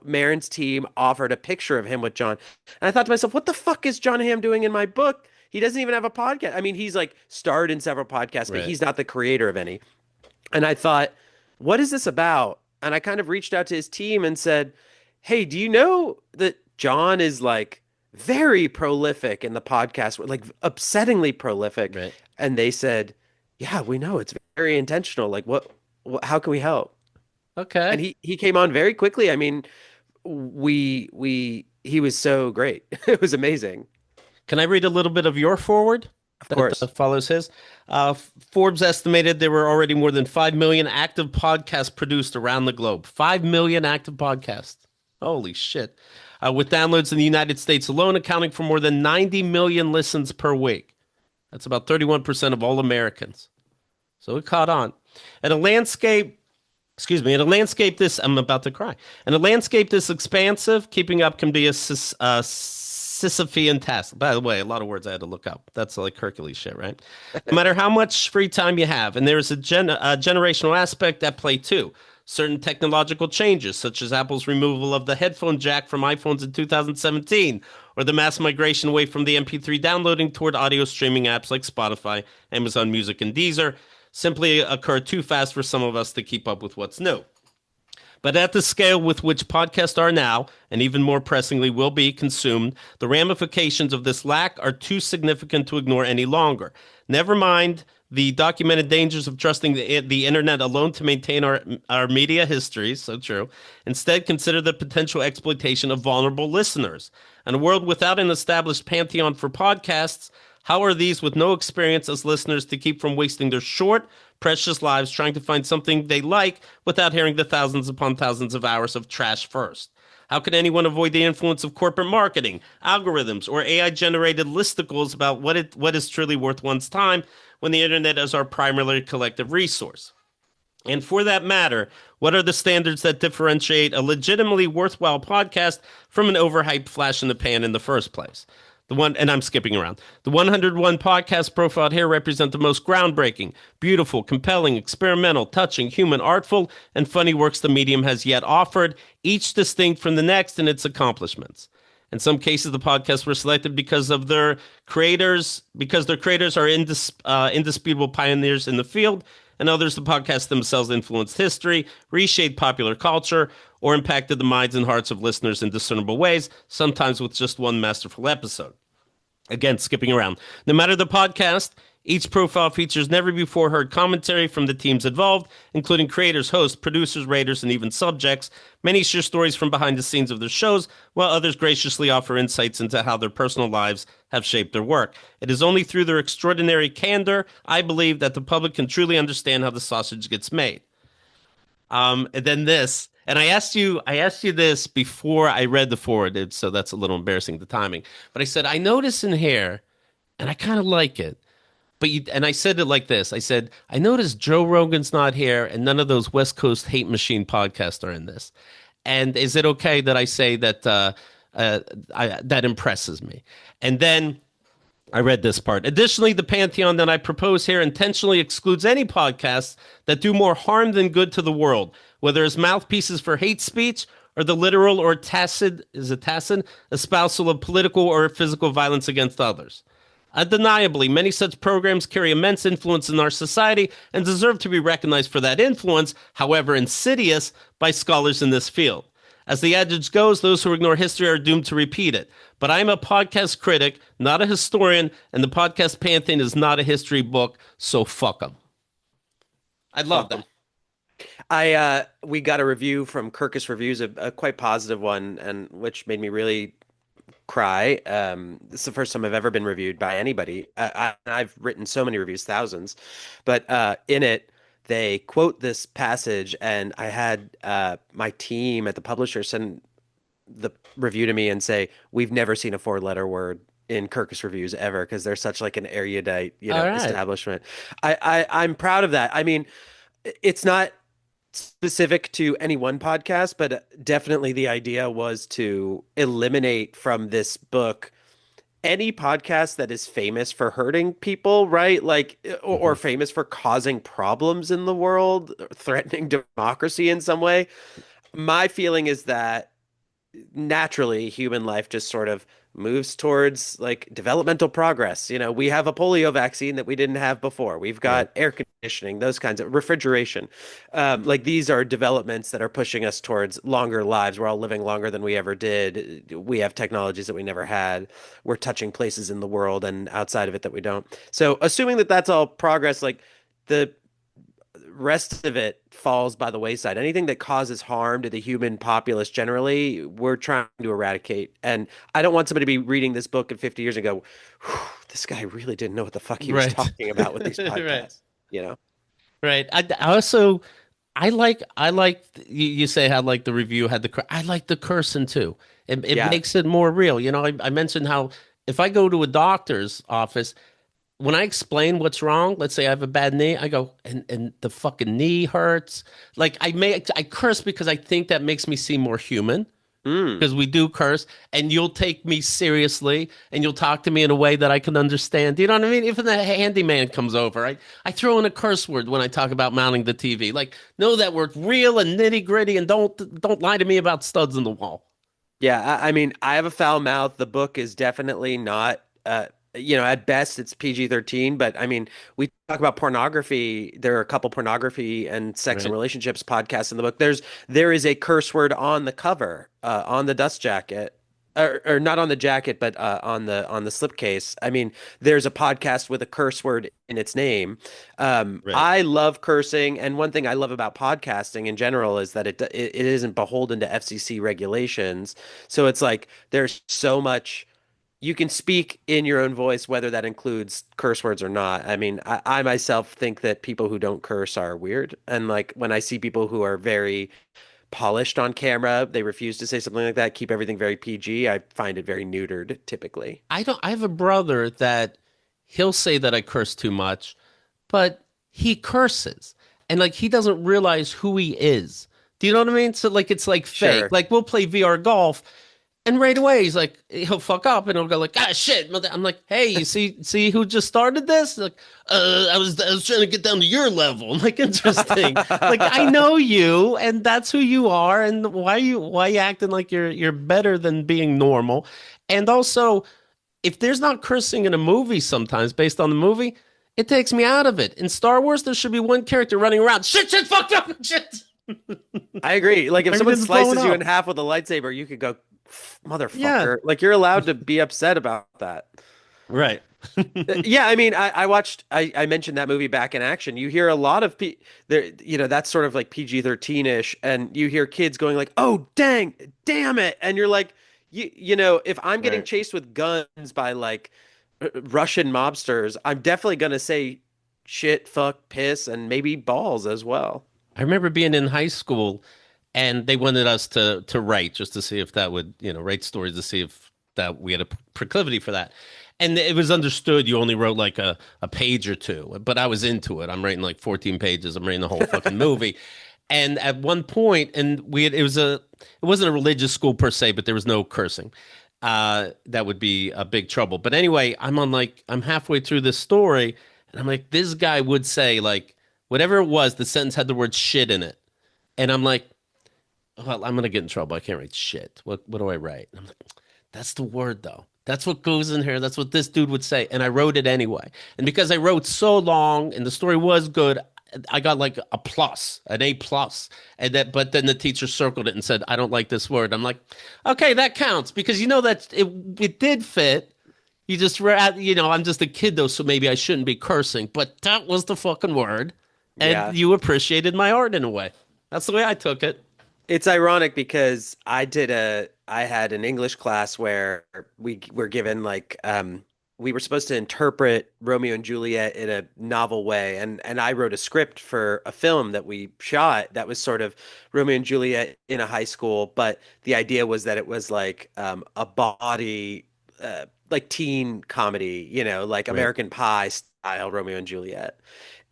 Marin's team offered a picture of him with John. And I thought to myself, what the fuck is John Hamm doing in my book? He doesn't even have a podcast. I mean, he's like starred in several podcasts, but Right. he's not the creator of any. And I thought, what is this about? And I kind of reached out to his team and said, hey, do you know that John is like very prolific in the podcast, like upsettingly prolific? Right. And they said, yeah, we know it's very intentional. Like, how can we help? Okay. And he came on very quickly. I mean, we he was so great. It was amazing. Can I read a little bit of your forward Of that course. follows his? Forbes estimated there were already more than 5 million active podcasts produced around the globe. 5 million active podcasts. Holy shit. With downloads in the United States alone accounting for more than 90 million listens per week. That's about 31% of all Americans. So it caught on. And a landscape, excuse me, in a landscape this, I'm about to cry. In a landscape this expansive, keeping up can be a Sisyphean task. By the way, a lot of words I had to look up. That's like Hercules shit, right? No matter how much free time you have, and there's a generational aspect at play too. Certain technological changes, such as Apple's removal of the headphone jack from iPhones in 2017, or the mass migration away from the MP3 downloading toward audio streaming apps like Spotify, Amazon Music, and Deezer, simply occur too fast for some of us to keep up with what's new. But at the scale with which podcasts are now, and even more pressingly will be consumed, the ramifications of this lack are too significant to ignore any longer. Never mind the documented dangers of trusting the internet alone to maintain our media histories, so true. Instead, consider the potential exploitation of vulnerable listeners. In a world without an established pantheon for podcasts, how are these with no experience as listeners to keep from wasting their short, precious lives trying to find something they like without hearing the thousands upon thousands of hours of trash first? How can anyone avoid the influence of corporate marketing, algorithms, or AI-generated listicles about what is truly worth one's time when the internet is our primary collective resource? And for that matter, what are the standards that differentiate a legitimately worthwhile podcast from an overhyped flash in the pan in the first place? The one, and I'm skipping around. The 101 podcast profiled here represent the most groundbreaking, beautiful, compelling, experimental, touching, human, artful, and funny works the medium has yet offered, each distinct from the next in its accomplishments. In some cases, the podcasts were selected because of their creators, because their creators are indisputable pioneers in the field. And others, the podcasts themselves influenced history, reshaped popular culture, or impacted the minds and hearts of listeners in discernible ways, sometimes with just one masterful episode. Again, skipping around. No matter the podcast, each profile features never before heard commentary from the teams involved, including creators, hosts, producers, raters, and even subjects. Many share stories from behind the scenes of their shows, while others graciously offer insights into how their personal lives have shaped their work. It is only through their extraordinary candor, I believe, that the public can truly understand how the sausage gets made. And then this, and I asked you this before I read the forward, so that's a little embarrassing, the timing. But I said, I notice in here, and I kind of like it. But and I said it like this. I said, I noticed Joe Rogan's not here, and none of those West Coast hate machine podcasts are in this. And is it okay that I say that that impresses me? And then I read this part. Additionally, the pantheon that I propose here intentionally excludes any podcasts that do more harm than good to the world, whether as mouthpieces for hate speech or the literal or tacit, is it tacit, espousal of political or physical violence against others. Undeniably, many such programs carry immense influence in our society and deserve to be recognized for that influence, however insidious, by scholars in this field. As the adage goes, those who ignore history are doomed to repeat it. But I'm a podcast critic, not a historian, and the Podcast Pantheon is not a history book, so fuck them. I love Fuck them. that. I we got a review from Kirkus Reviews, a quite positive one, and which made me really cry. This is the first time I've ever been reviewed by anybody. I've written so many reviews, thousands, but in it they quote this passage, and I had my team at the publisher send the review to me and say, "We've never seen a four-letter word in Kirkus Reviews ever because they're such like an erudite, All right. establishment." I'm proud of that. I mean, it's not specific to any one podcast, but definitely the idea was to eliminate from this book any podcast that is famous for hurting people, right? Like, or Mhm. famous for causing problems in the world, or threatening democracy in some way. My feeling is that naturally human life just sort of moves towards like developmental progress. We have a polio vaccine that we didn't have before. We've Yeah. got air conditioning, those kinds of refrigeration. Like these are developments that are pushing us towards longer lives. We're all living longer than we ever did. We have technologies that we never had. We're touching places in the world and outside of it that we don't. So assuming that that's all progress, like the rest of it falls by the wayside. Anything that causes harm to the human populace generally, we're trying to eradicate. And I don't want somebody to be reading this book in 50 years and go, "Whew, this guy really didn't know what the fuck he was Right. talking about with these Right. podcasts." You know? Right. I also I like you say how like the review had I like the cursing too. It Yeah. makes it more real. You know, I mentioned how if I go to a doctor's office, when I explain what's wrong, let's say I have a bad knee, I go and the fucking knee hurts. Like I curse because I think that makes me seem more human Mm. because we do curse, and you'll take me seriously and you'll talk to me in a way that I can understand. You know what I mean? Even the handyman comes over, I throw in a curse word when I talk about mounting the TV. Like, know that we're real and nitty gritty, and don't lie to me about studs in the wall. Yeah, I mean, I have a foul mouth. The book is definitely not, at best it's PG-13, but I mean, we talk about pornography. There are a couple pornography and sex and Right. relationships podcasts in the book. There is a curse word on the cover, on the dust jacket. Or not on the jacket, but on the slipcase. I mean, there's a podcast with a curse word in its name. Right. I love cursing, and one thing I love about podcasting in general is that it isn't beholden to FCC regulations. So it's like there's so much you can speak in your own voice, whether that includes curse words or not. I mean, I myself think that people who don't curse are weird, and like when I see people who are very polished on camera, they refuse to say something like that, keep everything very PG. I find it very neutered typically. I have a brother that he'll say that I curse too much, but he curses. And like he doesn't realize who he is. Do you know what I mean? So like it's like fake. Sure. Like we'll play VR golf and right away he's like he'll fuck up and he'll go like, ah shit. I'm like, hey, you see who just started this? Like, I was trying to get down to your level. I'm like, interesting. Like I know you and that's who you are, and why you acting like you're better than being normal? And also if there's not cursing in a movie sometimes based on the movie, it takes me out of it. In Star Wars, there should be one character running around, shit, fucked up, shit. I agree. Like if someone Everything's blowing slices you in up. half with a lightsaber, you could go, Yeah. motherfucker. Like you're allowed to be upset about that. Right. Yeah, I mean, I watched, I mentioned that movie Back in Action. You hear a lot of there, that's sort of like PG-13-ish, and you hear kids going like, "Oh, dang, damn it," and you're like, if I'm getting Right. chased with guns by like Russian mobsters, I'm definitely gonna say shit, fuck, piss, and maybe balls as well. I remember being in high school and they wanted us to write just to see if that would, write stories to see if that we had a proclivity for that. And it was understood you only wrote like a page or two, but I was into it. I'm writing like 14 pages. I'm writing the whole fucking movie. And at one point, and it wasn't a religious school per se, but there was no cursing. That would be a big trouble. But anyway, I'm halfway through this story, and I'm like, this guy would say like whatever it was, the sentence had the word shit in it, and I'm like, well, I'm gonna get in trouble. I can't write shit. What do I write? And I'm like, that's the word though. That's what goes in here. That's what this dude would say. And I wrote it anyway. And because I wrote so long and the story was good, I got like a plus, an A plus. But then the teacher circled it and said, I don't like this word. I'm like, okay, that counts because you know that it did fit. You just I'm just a kid though, so maybe I shouldn't be cursing. But that was the fucking word. And Yeah. you appreciated my art in a way. That's the way I took it. It's ironic because I had an English class where we were given we were supposed to interpret Romeo and Juliet in a novel way, and I wrote a script for a film that we shot that was sort of Romeo and Juliet in a high school, but the idea was that it was like a body like teen comedy, like Right. American Pie style Romeo and Juliet.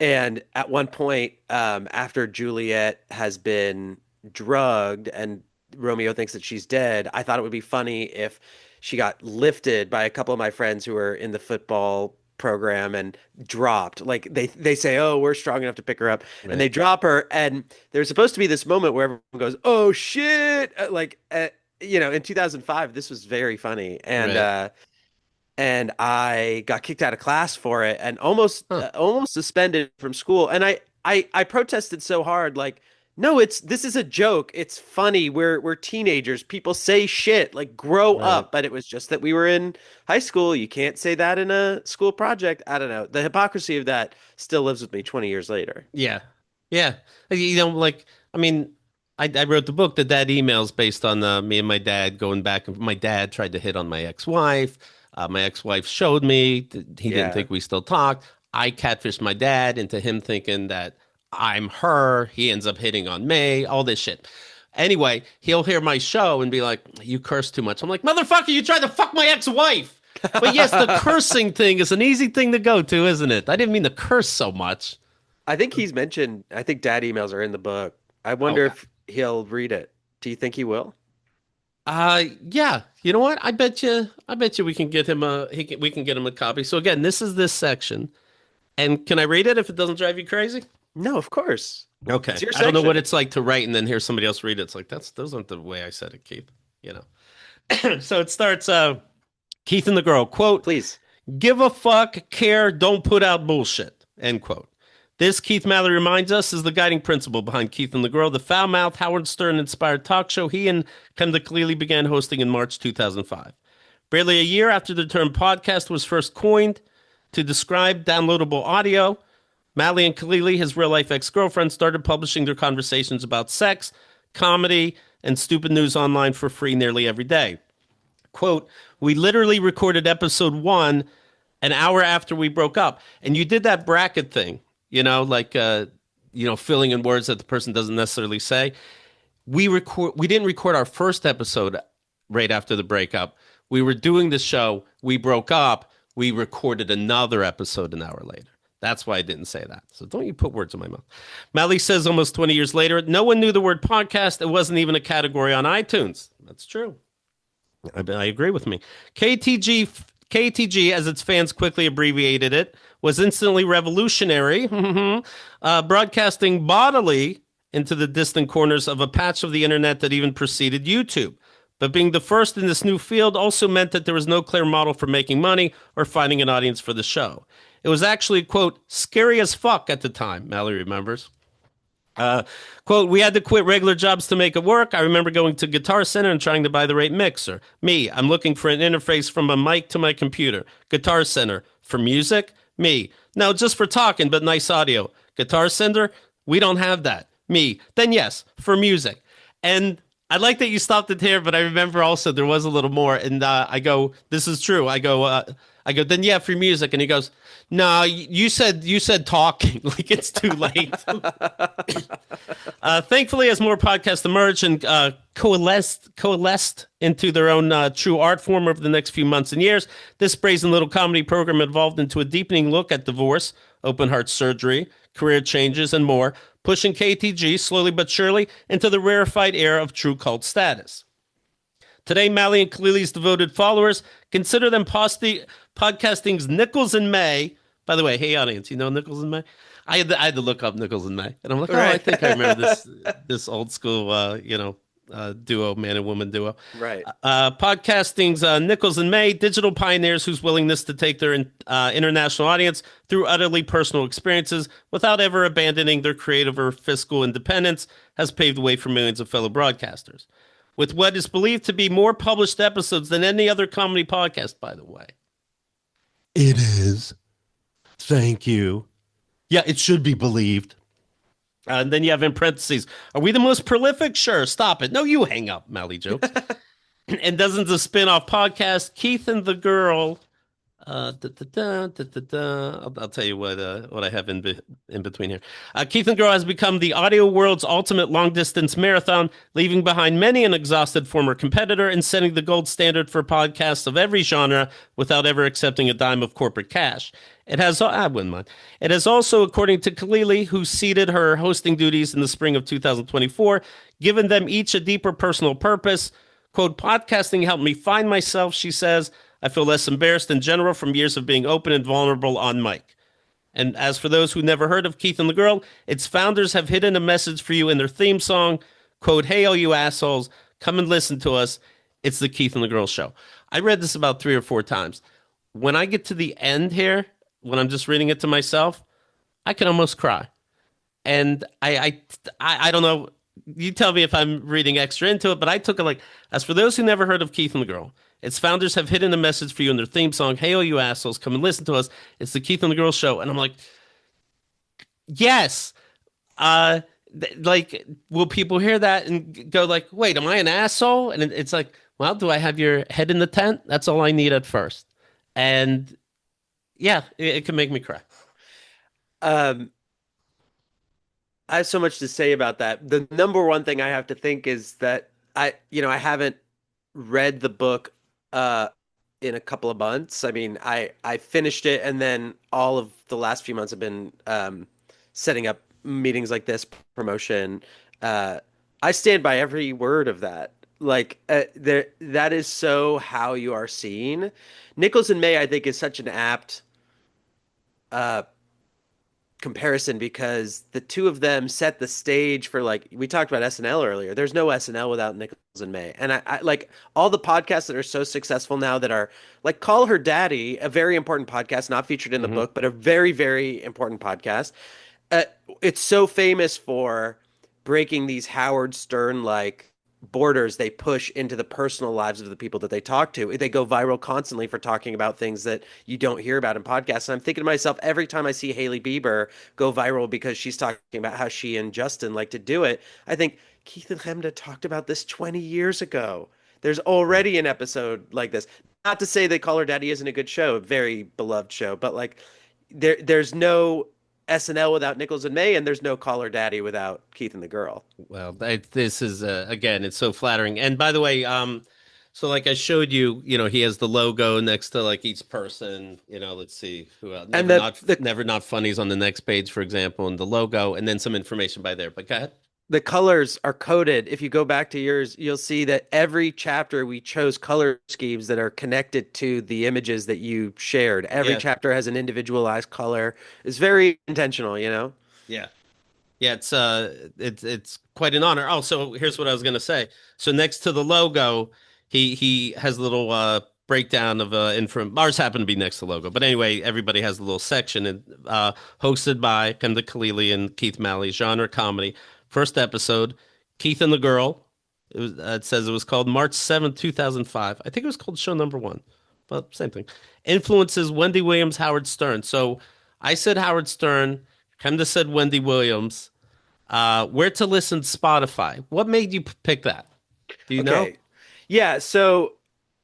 And at one point, after Juliet has been drugged and Romeo thinks that she's dead, I thought it would be funny if she got lifted by a couple of my friends who were in the football program and dropped. Like they say, "Oh, we're strong enough to pick her up," and Right. they drop her. And there's supposed to be this moment where everyone goes, "Oh shit!" In 2005, this was very funny, Right. and I got kicked out of class for it and Huh. almost suspended from school. And I protested so hard, like, no, this is a joke. It's funny. We're teenagers. People say shit, like grow Right. up. But it was just that we were in high school. You can't say that in a school project. I don't know. The hypocrisy of that still lives with me 20 years later. Yeah. Yeah. Like, I mean, I wrote the book, The Dad Emails, based on me and my dad going back. And my dad tried to hit on my ex-wife. My ex-wife showed me he didn't Yeah. think we still talked. I catfished my dad into him thinking that I'm her. He ends up hitting on me, all this shit. Anyway, he'll hear my show and be like, "You curse too much." I'm like, "Motherfucker, you tried to fuck my ex-wife." But yes, the cursing thing is an easy thing to go to, isn't it? I didn't mean to curse so much. I think he's mentioned, I think dad emails are in the book. I wonder Okay. if he'll read it. Do you think he will? Yeah. You know what? I bet you we can get him we can get him a copy. So again, this is this section. And can I read it if it doesn't drive you crazy? No, of course. It's Okay. your I don't know what section. it's like to write and then hear somebody else read it. It's like those aren't the way I said it, Keith. You know. So it starts Keith and the girl, quote, Please. "Give a fuck, care, don't put out bullshit." End quote. This, Keith Mallory reminds us, is the guiding principle behind Keith and the Girl, the foul-mouthed, Howard Stern-inspired talk show he and Kendra Cleary began hosting in March 2005. Barely a year after the term podcast was first coined to describe downloadable audio, Malley and Kalili, his real-life ex-girlfriend, started publishing their conversations about sex, comedy, and stupid news online for free nearly every day. Quote, "We literally recorded episode 1 an hour after we broke up." And you did that bracket thing, like filling in words that the person doesn't necessarily say. We didn't record our first episode right after the breakup. We were doing the show, we broke up, we recorded another episode an hour later. That's why I didn't say that. So don't you put words in my mouth. Mally says almost 20 years later, no one knew the word podcast. It wasn't even a category on iTunes. That's true. I agree with me. KTG, as its fans quickly abbreviated it, was instantly revolutionary, broadcasting bodily into the distant corners of a patch of the internet that even preceded YouTube. But being the first in this new field also meant that there was no clear model for making money or finding an audience for the show. It was actually, quote, scary as fuck at the time, Mallory remembers. Quote, "We had to quit regular jobs to make it work. I remember going to Guitar Center and trying to buy the right mixer. Me, I'm looking for an interface from a mic to my computer. Guitar Center, for music? Me, no, just for talking, but nice audio. Guitar Center, we don't have that. Me, then yes, for music." And I like that you stopped it here, but I remember also there was a little more. And I go, "This is true." I go, "Then yeah, for music." And he goes, "No, you said talking." Like it's too late. Thankfully, as more podcasts emerged and coalesced into their own true art form over the next few months and years, this brazen little comedy program evolved into a deepening look at divorce, open heart surgery, career changes, and more, pushing KTG slowly but surely into the rarefied era of true cult status. Today, Malley and Kalili's devoted followers consider them podcasting's Nichols and May. By the way, hey audience, you know Nichols and May? I had to look up Nichols and May, and I'm like, oh, I Right. think I remember this old school, duo, man and woman duo. Right. Podcasting's Nichols and May, digital pioneers whose willingness to take their international audience through utterly personal experiences without ever abandoning their creative or fiscal independence has paved the way for millions of fellow broadcasters. With what is believed to be more published episodes than any other comedy podcast, by the way. It is. Thank you. Yeah, it should be believed. And then you have in parentheses, "Are we the most prolific? Sure, stop it." No, you hang up, Mally jokes. And dozens of spin-off podcasts, Keith and the Girl. I'll tell you what I have in between here. Keith and Girl has become the audio world's ultimate long-distance marathon, leaving behind many an exhausted former competitor and setting the gold standard for podcasts of every genre without ever accepting a dime of corporate cash. I wouldn't mind. It has also, according to Kalili, who ceded her hosting duties in the spring of 2024, given them each a deeper personal purpose. Quote, "Podcasting helped me find myself," she says. "I feel less embarrassed in general from years of being open and vulnerable on mic." And as for those who never heard of Keith and the Girl, its founders have hidden a message for you in their theme song. Quote, "Hey, all you assholes, come and listen to us. It's the Keith and the Girl show." I read this about 3 or 4 times. When I get to the end here, when I'm just reading it to myself, I can almost cry. And I don't know. You tell me if I'm reading extra into it, but I took it like, as for those who never heard of Keith and the Girl, its founders have hidden a message for you in their theme song. "Hey, all you assholes, come and listen to us. It's the Keith and the Girl show." And I'm like, yes, Uh, like, will people hear that and go like, "Wait, am I an asshole?" And it's like, "Well, do I have your head in the tent? That's all I need at first." And yeah, it can make me cry. Um, I have so much to say about that. The number one thing I have to think is that I haven't read the book uh in a couple of months. I mean, I finished it and then all of the last few months have been setting up meetings like this, promotion. Uh I stand by every word of that. Like there that is so how you are seen. Nichols and May, I think, is such an apt uh comparison because the two of them set the stage for, like, we talked about SNL earlier. There's no SNL without Nichols and May. And I like all the podcasts that are so successful now that are like Call Her Daddy, a very important podcast, not featured in the Hmm. book, but a very, very important podcast. uh, it's so famous for breaking these Howard Stern like borders they push into the personal lives of the people that they talk to. They go viral constantly for talking about things that you don't hear about in podcasts. And I'm thinking to myself, every time I see Hailey Bieber go viral because she's talking about how she and Justin like to do it, I think Keith and Hemda talked about this 20 years ago. There's Yeah. already an episode like this. Not to say that Call Her Daddy isn't a good show, a very beloved show, but like there's no SNL without Nichols and May, and there's no Call Her Daddy without Keith and the Girl. Well, this is again, it's so flattering. And by the way, so like I showed you, he has the logo next to like each person. Let's see who else. And the Never not funnies on the next page, for example, and the logo, and then some information by there. But go ahead. the colors are coded. If you go back to yours, you'll see that every chapter we chose color schemes that are connected to the images that you shared. Every Yeah, chapter has an individualized color. It's very intentional, you know? yeah. Yeah, it's quite an honor. Oh, so here's what I was gonna say. So next to the logo, he has a little breakdown of info. Mars happened to be next to the logo, but anyway, everybody has a little section and hosted by Kenda Kalili and Keith Malley, genre comedy. First episode, Keith and the Girl. It says it was called March 7th, 2005. I think it was called show number one, but same thing. Influences Wendy Williams, Howard Stern. So I said Howard Stern. Kenda said Wendy Williams. Where to listen Spotify. What made you pick that? Do you know? Okay. Yeah, so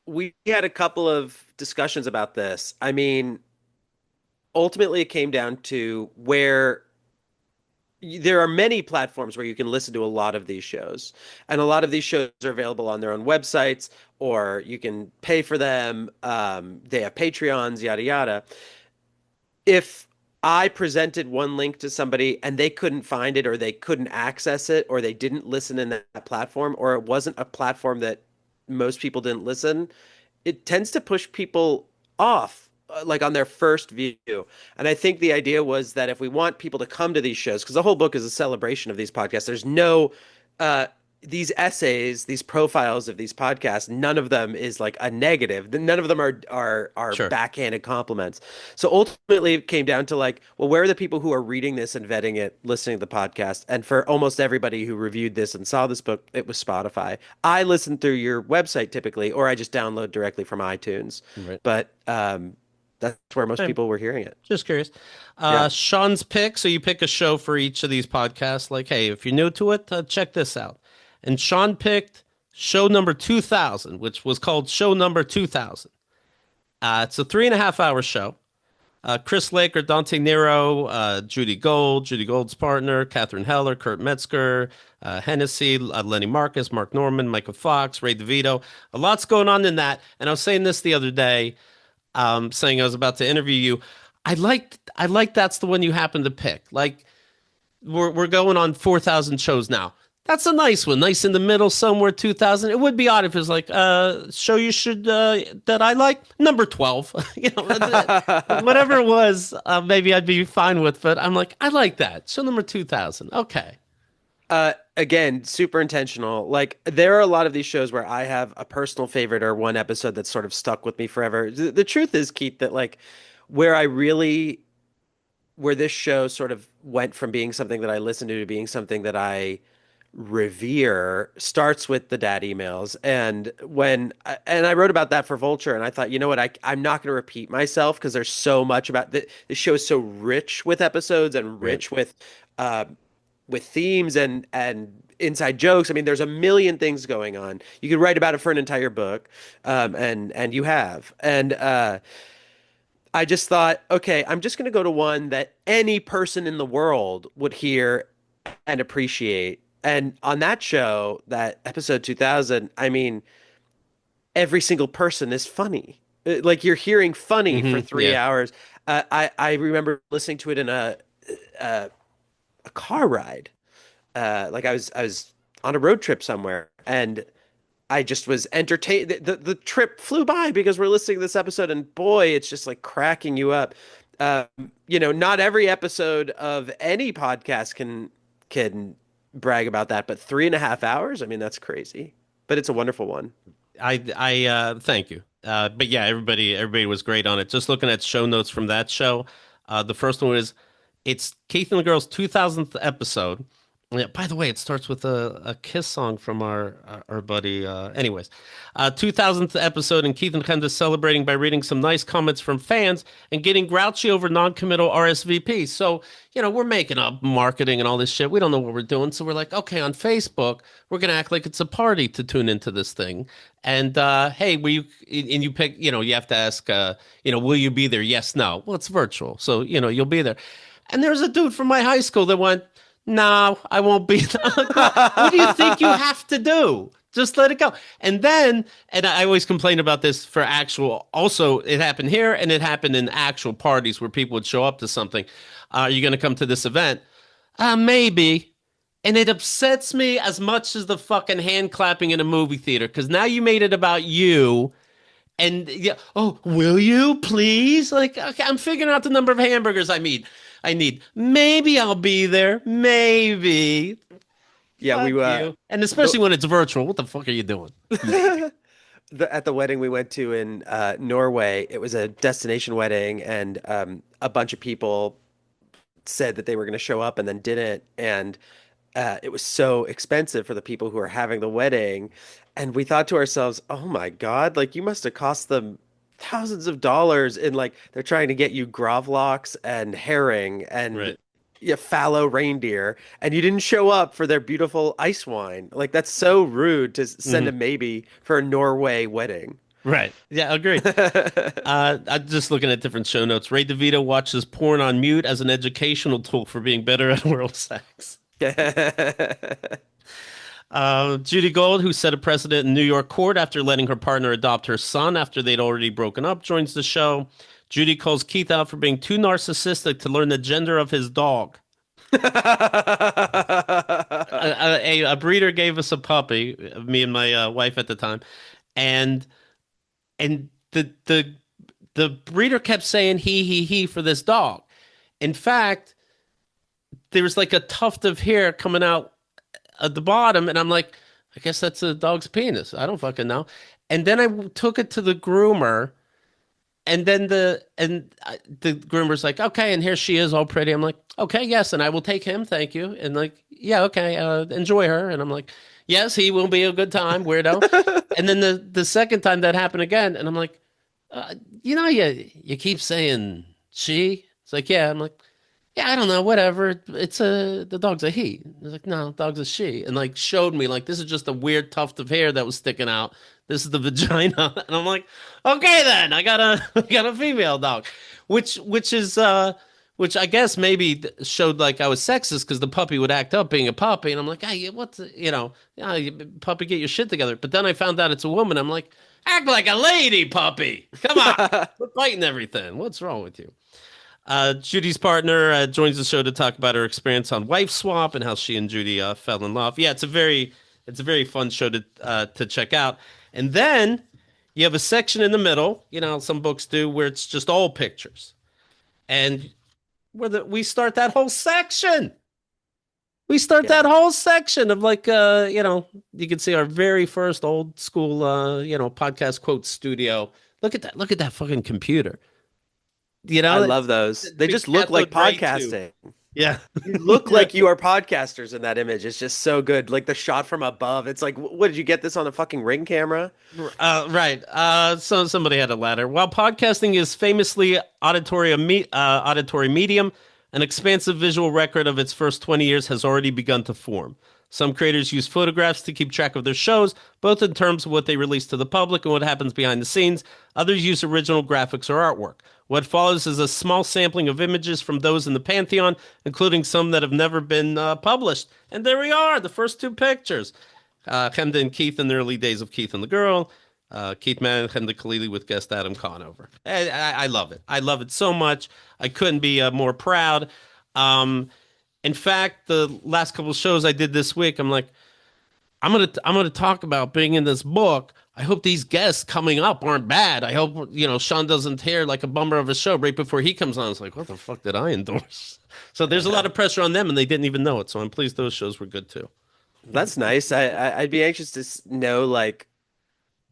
we had a couple of discussions about this. I mean, ultimately it came down to where there are many platforms where you can listen to a lot of these shows, and a lot of these shows are available on their own websites, or you can pay for them. They have Patreons, yada yada. If I presented one link to somebody and they couldn't find it, or they couldn't access it, or they didn't listen in that platform, or it wasn't a platform that most people didn't listen, it tends to push people off, like on their first view. And I think the idea was that if we want people to come to these shows, because the whole book is a celebration of these podcasts, there's no uh these essays, these profiles of these podcasts, none of them is like a negative. None of them are Sure. backhanded compliments. So ultimately it came down to like, well, where are the people who are reading this and vetting it, listening to the podcast? And for almost everybody who reviewed this and saw this book, it was Spotify. I listen through your website typically, or I just download directly from iTunes. Right. But that's where most I'm people were hearing it. just curious. Yeah. Sean's pick. So you pick a show for each of these podcasts. Like, hey, if you're new to it, check this out. And Sean picked show number 2000, which was called show number 2000. It's a 3.5 hour show. Chris Laker, Dante Nero, Judy Gold's partner, Catherine Heller, Kurt Metzger, Hennessy, Lenny Marcus, Mark Norman, Michael Fox, Ray DeVito. A lot's going on in that. And I was saying this the other day, saying I was about to interview you. I like that's the one you happen to pick. Like we're going on 4,000 shows now. That's a nice one, nice in the middle somewhere. 2,000. It would be odd if it was like show you should that I like number 12. Whatever it was, maybe I'd be fine with. But I'm like, I like that show number 2,000. Okay, Again, super intentional. Like there are a lot of these shows where I have a personal favorite or one episode that's sort of stuck with me forever. The truth is, Keith, that like where I really where this show sort of went from being something that I listen to being something that I revere starts with the dad emails. And I wrote about that for Vulture, and I thought, you know what, I'm not going to repeat myself because there's so much about the show is so rich with episodes and right. rich with uh with themes and inside jokes. I mean, there's a million things going on. You could write about it for an entire book, and you have. And I just thought, okay, I'm just going to go to one that any person in the world would hear and appreciate. And on that show, that episode 2000, I mean, every single person is funny. Like you're hearing funny for three Yeah. hours. I remember listening to it in a, a car ride. Like I was on a road trip somewhere, and I just was entertained. The trip flew by because we're listening to this episode, and boy, it's just like cracking you up. Um, not every episode of any podcast can brag about that, but 3.5 hours, I mean, that's crazy. But it's a wonderful one. I thank you. But yeah, everybody was great on it. Just looking at show notes from that show, the first one is it's Keith and the Girls' 2000th episode. Yeah, by the way, it starts with a Kiss song from our buddy. Anyways, 2000th episode, and Keith and Candace celebrating by reading some nice comments from fans and getting grouchy over non-committal RSVP. So, we're making up marketing and all this shit. We don't know what we're doing. So we're like, okay, on Facebook, we're going to act like it's a party to tune into this thing. And hey, and you pick, you have to ask, will you be there? Yes, no. Well, it's virtual. So, you'll be there. And there's a dude from my high school that went, no, I won't be. What do you think you have to do? Just let it go. And I always complain about this for actual, also, it happened here and it happened in actual parties where people would show up to something. Are you going to come to this event? Maybe. And it upsets me as much as the fucking hand clapping in a movie theater because now you made it about you. And yeah, oh, will you please? Like, okay, I'm figuring out the number of hamburgers I need. Maybe I'll be there. Maybe. Yeah, Fuck you. And especially when it's virtual. What the fuck are you doing? Maybe. at the wedding we went to in Norway, it was a destination wedding, and a bunch of people said that they were going to show up and then didn't, and it was so expensive for the people who were having the wedding, and we thought to ourselves, "Oh my God, like you must have cost them thousands of dollars in like they're trying to get you gravlax and herring and Right. yeah, fallow reindeer, and you didn't show up for their beautiful ice wine. Like that's so rude to send a Hmm. maybe for a Norway wedding." Right. Yeah, agreed. I'm just looking at different show notes. Ray DeVito watches porn on mute as an educational tool for being better at oral sex. Judy Gold, who set a precedent in New York court after letting her partner adopt her son after they'd already broken up, joins the show. Judy calls Keith out for being too narcissistic to learn the gender of his dog. A breeder gave us a puppy, me and my wife at the time, and the breeder kept saying he for this dog. In fact, there was like a tuft of hair coming out at the bottom, and I'm like, I guess that's a dog's penis. I don't fucking know. And then I took it to the groomer, and then the groomer's like, okay, and here she is, all pretty. I'm like, okay, yes, and I will take him, thank you. And like, yeah, okay, enjoy her. And I'm like, yes, he will be a good time, weirdo. And then the second time that happened again, and I'm like, you keep saying she. It's like, yeah. I'm like, yeah, I don't know, whatever. The dog's a he. He's like, no, dog's a she, and like showed me like this is just a weird tuft of hair that was sticking out. This is the vagina, and I'm like, okay, then I got a I got a female dog, which I guess maybe showed like I was sexist because the puppy would act up being a puppy, and I'm like, hey, what's puppy, get your shit together. But then I found out it's a woman. I'm like, act like a lady, puppy. Come on, quit biting everything. What's wrong with you? Judy's partner joins the show to talk about her experience on Wife Swap and how she and Judy fell in love. Yeah, it's a very fun show to check out. And then you have a section in the middle, some books do, where it's just all pictures. And we start that whole section. We start Yeah. that whole section of like you can see our very first old school podcast quote studio. Look at that. Look at that fucking computer. I The love those. They big just look like cathode ray tube. podcasting. Yeah. You look like you are podcasters in that image. It's just so good. Like the shot from above. It's like, what did you get this on a fucking Ring camera? Right. So somebody had a ladder. While podcasting is famously auditory medium, An expansive visual record of its first 20 years has already begun to form. Some creators use photographs to keep track of their shows, both in terms of what they release to the public and what happens behind the scenes. Others use original graphics or artwork. What follows is a small sampling of images from those in the Pantheon, including some that have never been published. And there we are, the first two pictures. Chemda and Keith in the early days of Keith and the Girl. Keith Mann and Chemda Khalili with guest Adam Conover. I love it. I love it so much. I couldn't be more proud. Um, in fact, the last couple of shows I did this week, I'm like, I'm gonna talk about being in this book. I hope these guests coming up aren't bad. I hope Sean doesn't tear like a bummer of a show right before he comes on. It's like, what the fuck did I endorse? So there's a lot of pressure on them, and they didn't even know it. So I'm pleased those shows were good too. That's nice. I'd be anxious to know like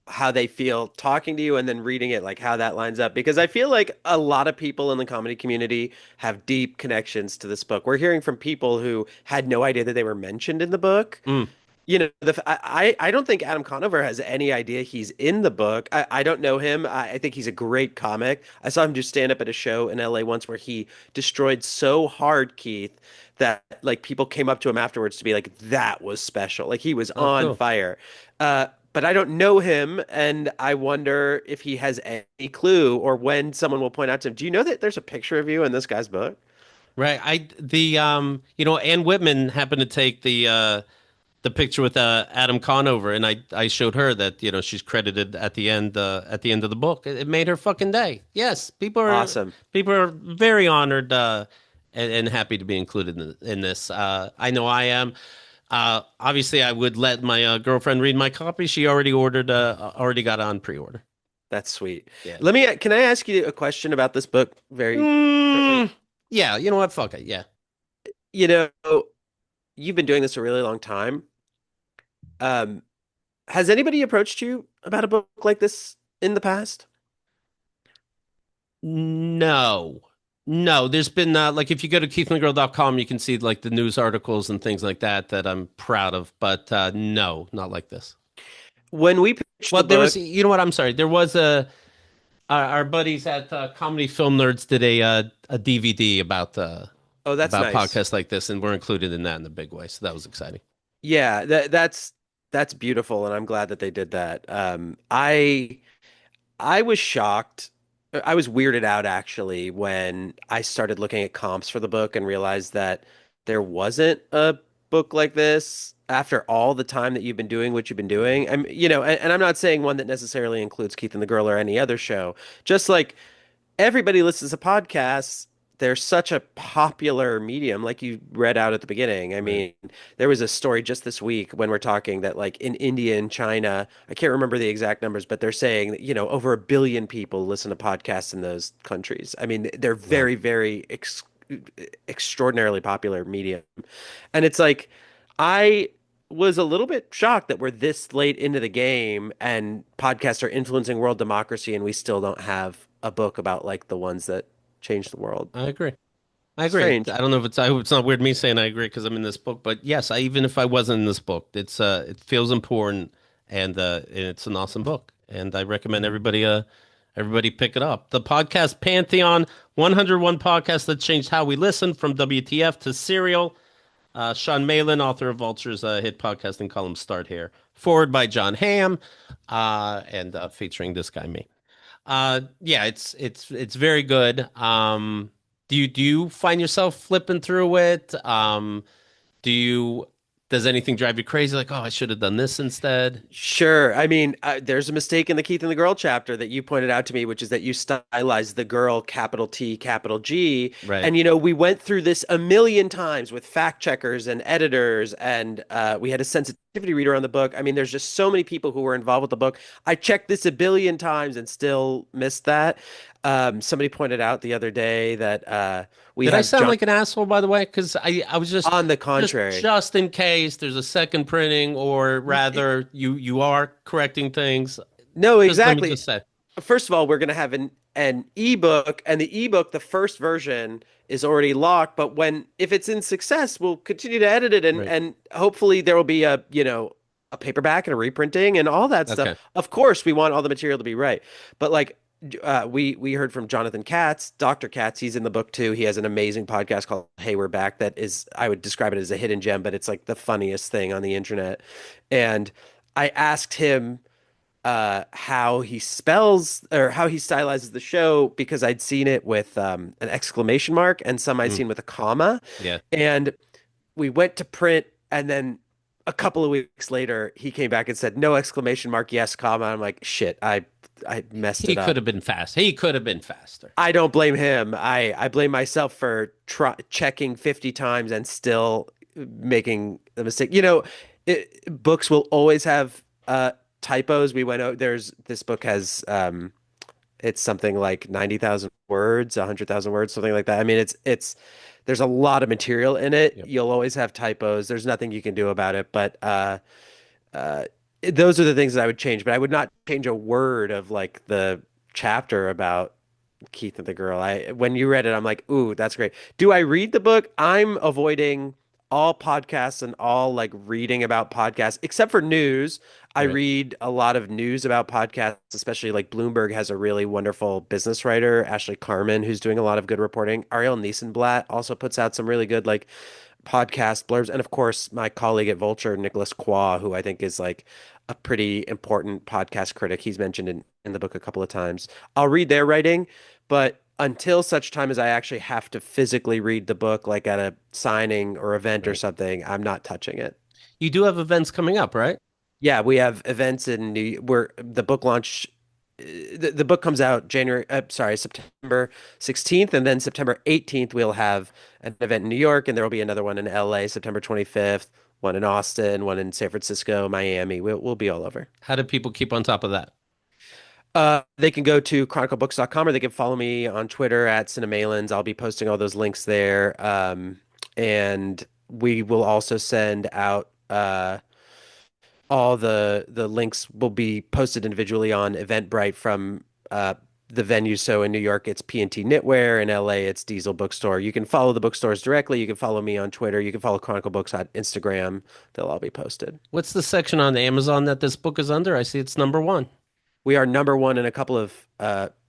how they feel talking to you and then reading it, like how that lines up. Because I feel like a lot of people in the comedy community have deep connections to this book. We're hearing from people who had no idea that they were mentioned in the book. Mm, I don't think Adam Conover has any idea he's in the book. I don't know him. I think he's a great comic. I saw him do stand up at a show in LA once where he destroyed so hard, Keith, that like people came up to him afterwards to be like, that was special. Like he was oh, on cool. fire. But I don't know him, and I wonder if he has any clue or when someone will point out to him, do you know that there's a picture of you in this guy's book? Right. Ann Whitman happened to take the picture with Adam Conover, and I showed her that she's credited at the end of the book. It made her fucking day. Yes, Awesome. people are very honored and happy to be included in this. I know I am. Obviously, I would let my girlfriend read my copy. She already got on pre-order. That's sweet. Yeah. Can I ask you a question about this book very shortly? Mm, yeah. You know what? Fuck it. Yeah. You know, you've been doing this a really long time. Um, has anybody approached you about a book like this in the past? No. No, there's been like if you go to keithandthegirl.com, you can see like the news articles and things like that I'm proud of, but no, not like this. When we pitched Well, the there was, book, you know what? I'm sorry. There was our buddies at Comedy Film Nerds did a DVD oh, that's about nice. podcasts like this, and we're included in that in a big way. So that was exciting. Yeah, that's beautiful, and I'm glad that they did that. I was shocked. I was weirded out actually when I started looking at comps for the book and realized that there wasn't a book like this after all the time that you've been doing what you've been doing. And I'm not saying one that necessarily includes Keith and the Girl or any other show. Just like everybody listens to podcasts. They're such a popular medium, like you read out at the beginning. I Right. mean, there was a story just this week when we're talking that, like in India and China, I can't remember the exact numbers, but they're saying that, over 1 billion people listen to podcasts in those countries. I mean, they're Wow. very, very extraordinarily popular medium. And it's like, I was a little bit shocked that we're this late into the game and podcasts are influencing world democracy and we still don't have a book about like the ones that changed the world. I agree. I agree. I Strange. don't know if I hope it's not weird me saying I agree because I'm in this book, but yes, even if I wasn't in this book, it feels important and it's an awesome book. And I recommend everybody pick it up. The Podcast Pantheon, 101 podcasts that changed how we listen from WTF to Serial. Sean Malin, author of Vulture's hit podcasting column Start Here. Forward by John Hamm, and featuring this guy me. Yeah, it's very good. Do you find yourself flipping through it? Do you does anything drive you crazy? Like, oh, I should have done this instead. Sure. I mean, there's a mistake in the Keith and the Girl chapter that you pointed out to me, which is that you stylized the girl capital T, capital G. Right. And, we went through this a million times with fact checkers and editors, and we had a sensitivity reader on the book. I mean, there's just so many people who were involved with the book. I checked this a billion times and still missed that. Somebody pointed out the other day that we Did I have sound John. like an asshole, by the way? Because I was On the just contrary. just in case there's a second printing, or rather you are correcting things. No, Just let me exactly. just say. First of all, we're going to have an ebook, and the ebook, the first version, is already locked. But if it's in success, we'll continue to edit it, and Right. and hopefully there will be a paperback and a reprinting and all that stuff. Okay. Of course, we want all the material to be right, but like we heard from Jonathan Katz, Dr. Katz. He's in the book too. He has an amazing podcast called Hey, We're Back that is, I would describe it as a hidden gem, but it's like the funniest thing on the internet. And I asked him how he spells or how he stylizes the show because I'd seen it with an exclamation mark and some I'd Mm, seen with a comma. yeah. And we went to print, and then a couple of weeks later, he came back and said, "No exclamation mark, yes, comma." I'm like, "Shit, I messed He it could up." have been fast. He could have been faster. I don't blame him. I blame myself for checking 50 times and still making a mistake. Books will always have typos. We went out, there's this book has it's something like 90,000 words, 100,000 words, something like that. I mean, it's there's a lot of material in it. Yep. You'll always have typos. There's nothing you can do about it, but uh, those are the things that I would change, but I would not change a word of like the chapter about Keith and the girl. I When you read it, I'm like, ooh, that's great. Do I read the book? I'm avoiding all podcasts and all like reading about podcasts, except for news. I Right. read a lot of news about podcasts, especially like Bloomberg has a really wonderful business writer, Ashley Carmen, who's doing a lot of good reporting. Ariel Niesenblatt also puts out some really good like podcast blurbs, and of course, my colleague at Vulture, Nicholas Quah, who I think is like a pretty important podcast critic. He's mentioned in the book a couple of times. I'll read their writing, but until such time as I actually have to physically read the book, like at a signing or event or Right. something, I'm not touching it. You do have events coming up, right? Yeah, we have events in New where the book launch the book comes out September 16th, and then September 18th we'll have an event in New York, and there will be another one in LA September 25th, one in Austin, one in San Francisco, Miami. We'll be all over. How do people keep on top of that? They can go to chroniclebooks.com, or they can follow me on Twitter at Cinemalins. I'll be posting all those links there. And we will also send out all the links will be posted individually on Eventbrite from the venue. So in New York, it's P&T Knitwear. In LA, it's Diesel Bookstore. You can follow the bookstores directly. You can follow me on Twitter. You can follow Chronicle Books on Instagram. They'll all be posted. What's the section on Amazon that this book is under? I see it's number one. We are number one in a couple of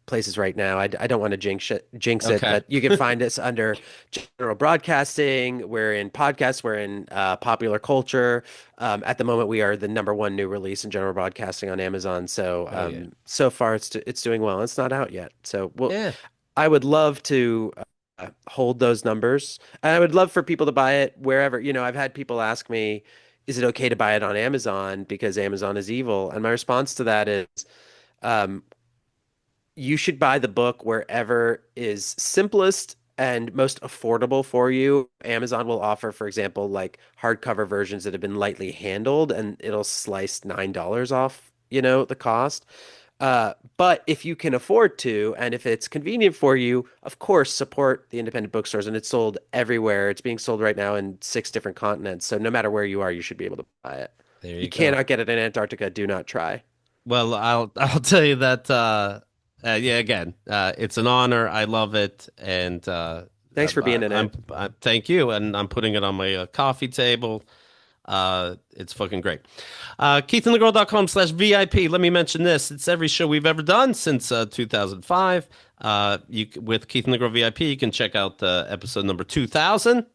places right now. I don't want to jinx it, Okay. but you can find us under general broadcasting. We're in podcasts. We're in popular culture. At the moment, we are the number one new release in general broadcasting on Amazon. So Oh yeah. so far, it's doing well. It's not out yet. So Yeah. I would love to hold those numbers. And I would love for people to buy it wherever. I've had people ask me, is it okay to buy it on Amazon because Amazon is evil? And my response to that is, um, you should buy the book wherever is simplest and most affordable for you. Amazon will offer, for example, like hardcover versions that have been lightly handled, and it'll slice $9 off, the cost. But if you can afford to, and if it's convenient for you, of course, support the independent bookstores. And it's sold everywhere. It's being sold right now in 6 different continents. So no matter where you are, you should be able to buy it. There You you go. cannot get it in Antarctica. Do not try. Well, I'll tell you that yeah, again, it's an honor. I love it, and Thanks for being in it. thank you, and I'm putting it on my coffee table. It's fucking great. KeithandTheGirl.com/VIP. Let me mention this. It's every show we've ever done since 2005. With Keith and the Girl VIP, you can check out episode number 2000.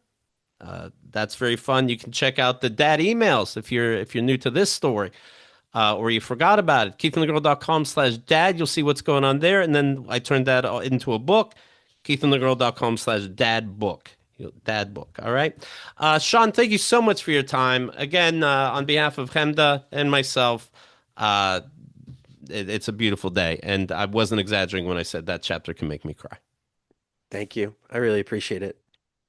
That's very fun. You can check out the dad emails if you're new to this story. Or you forgot about it. KeithandTheGirl.com/dad. You'll see what's going on there. And then I turned that into a book. KeithandTheGirl.com/dad book. Dad book. All right. Sean, thank you so much for your time. Again, on behalf of Hemda and myself, uh, it's a beautiful day. And I wasn't exaggerating when I said that chapter can make me cry. Thank you. I really appreciate it.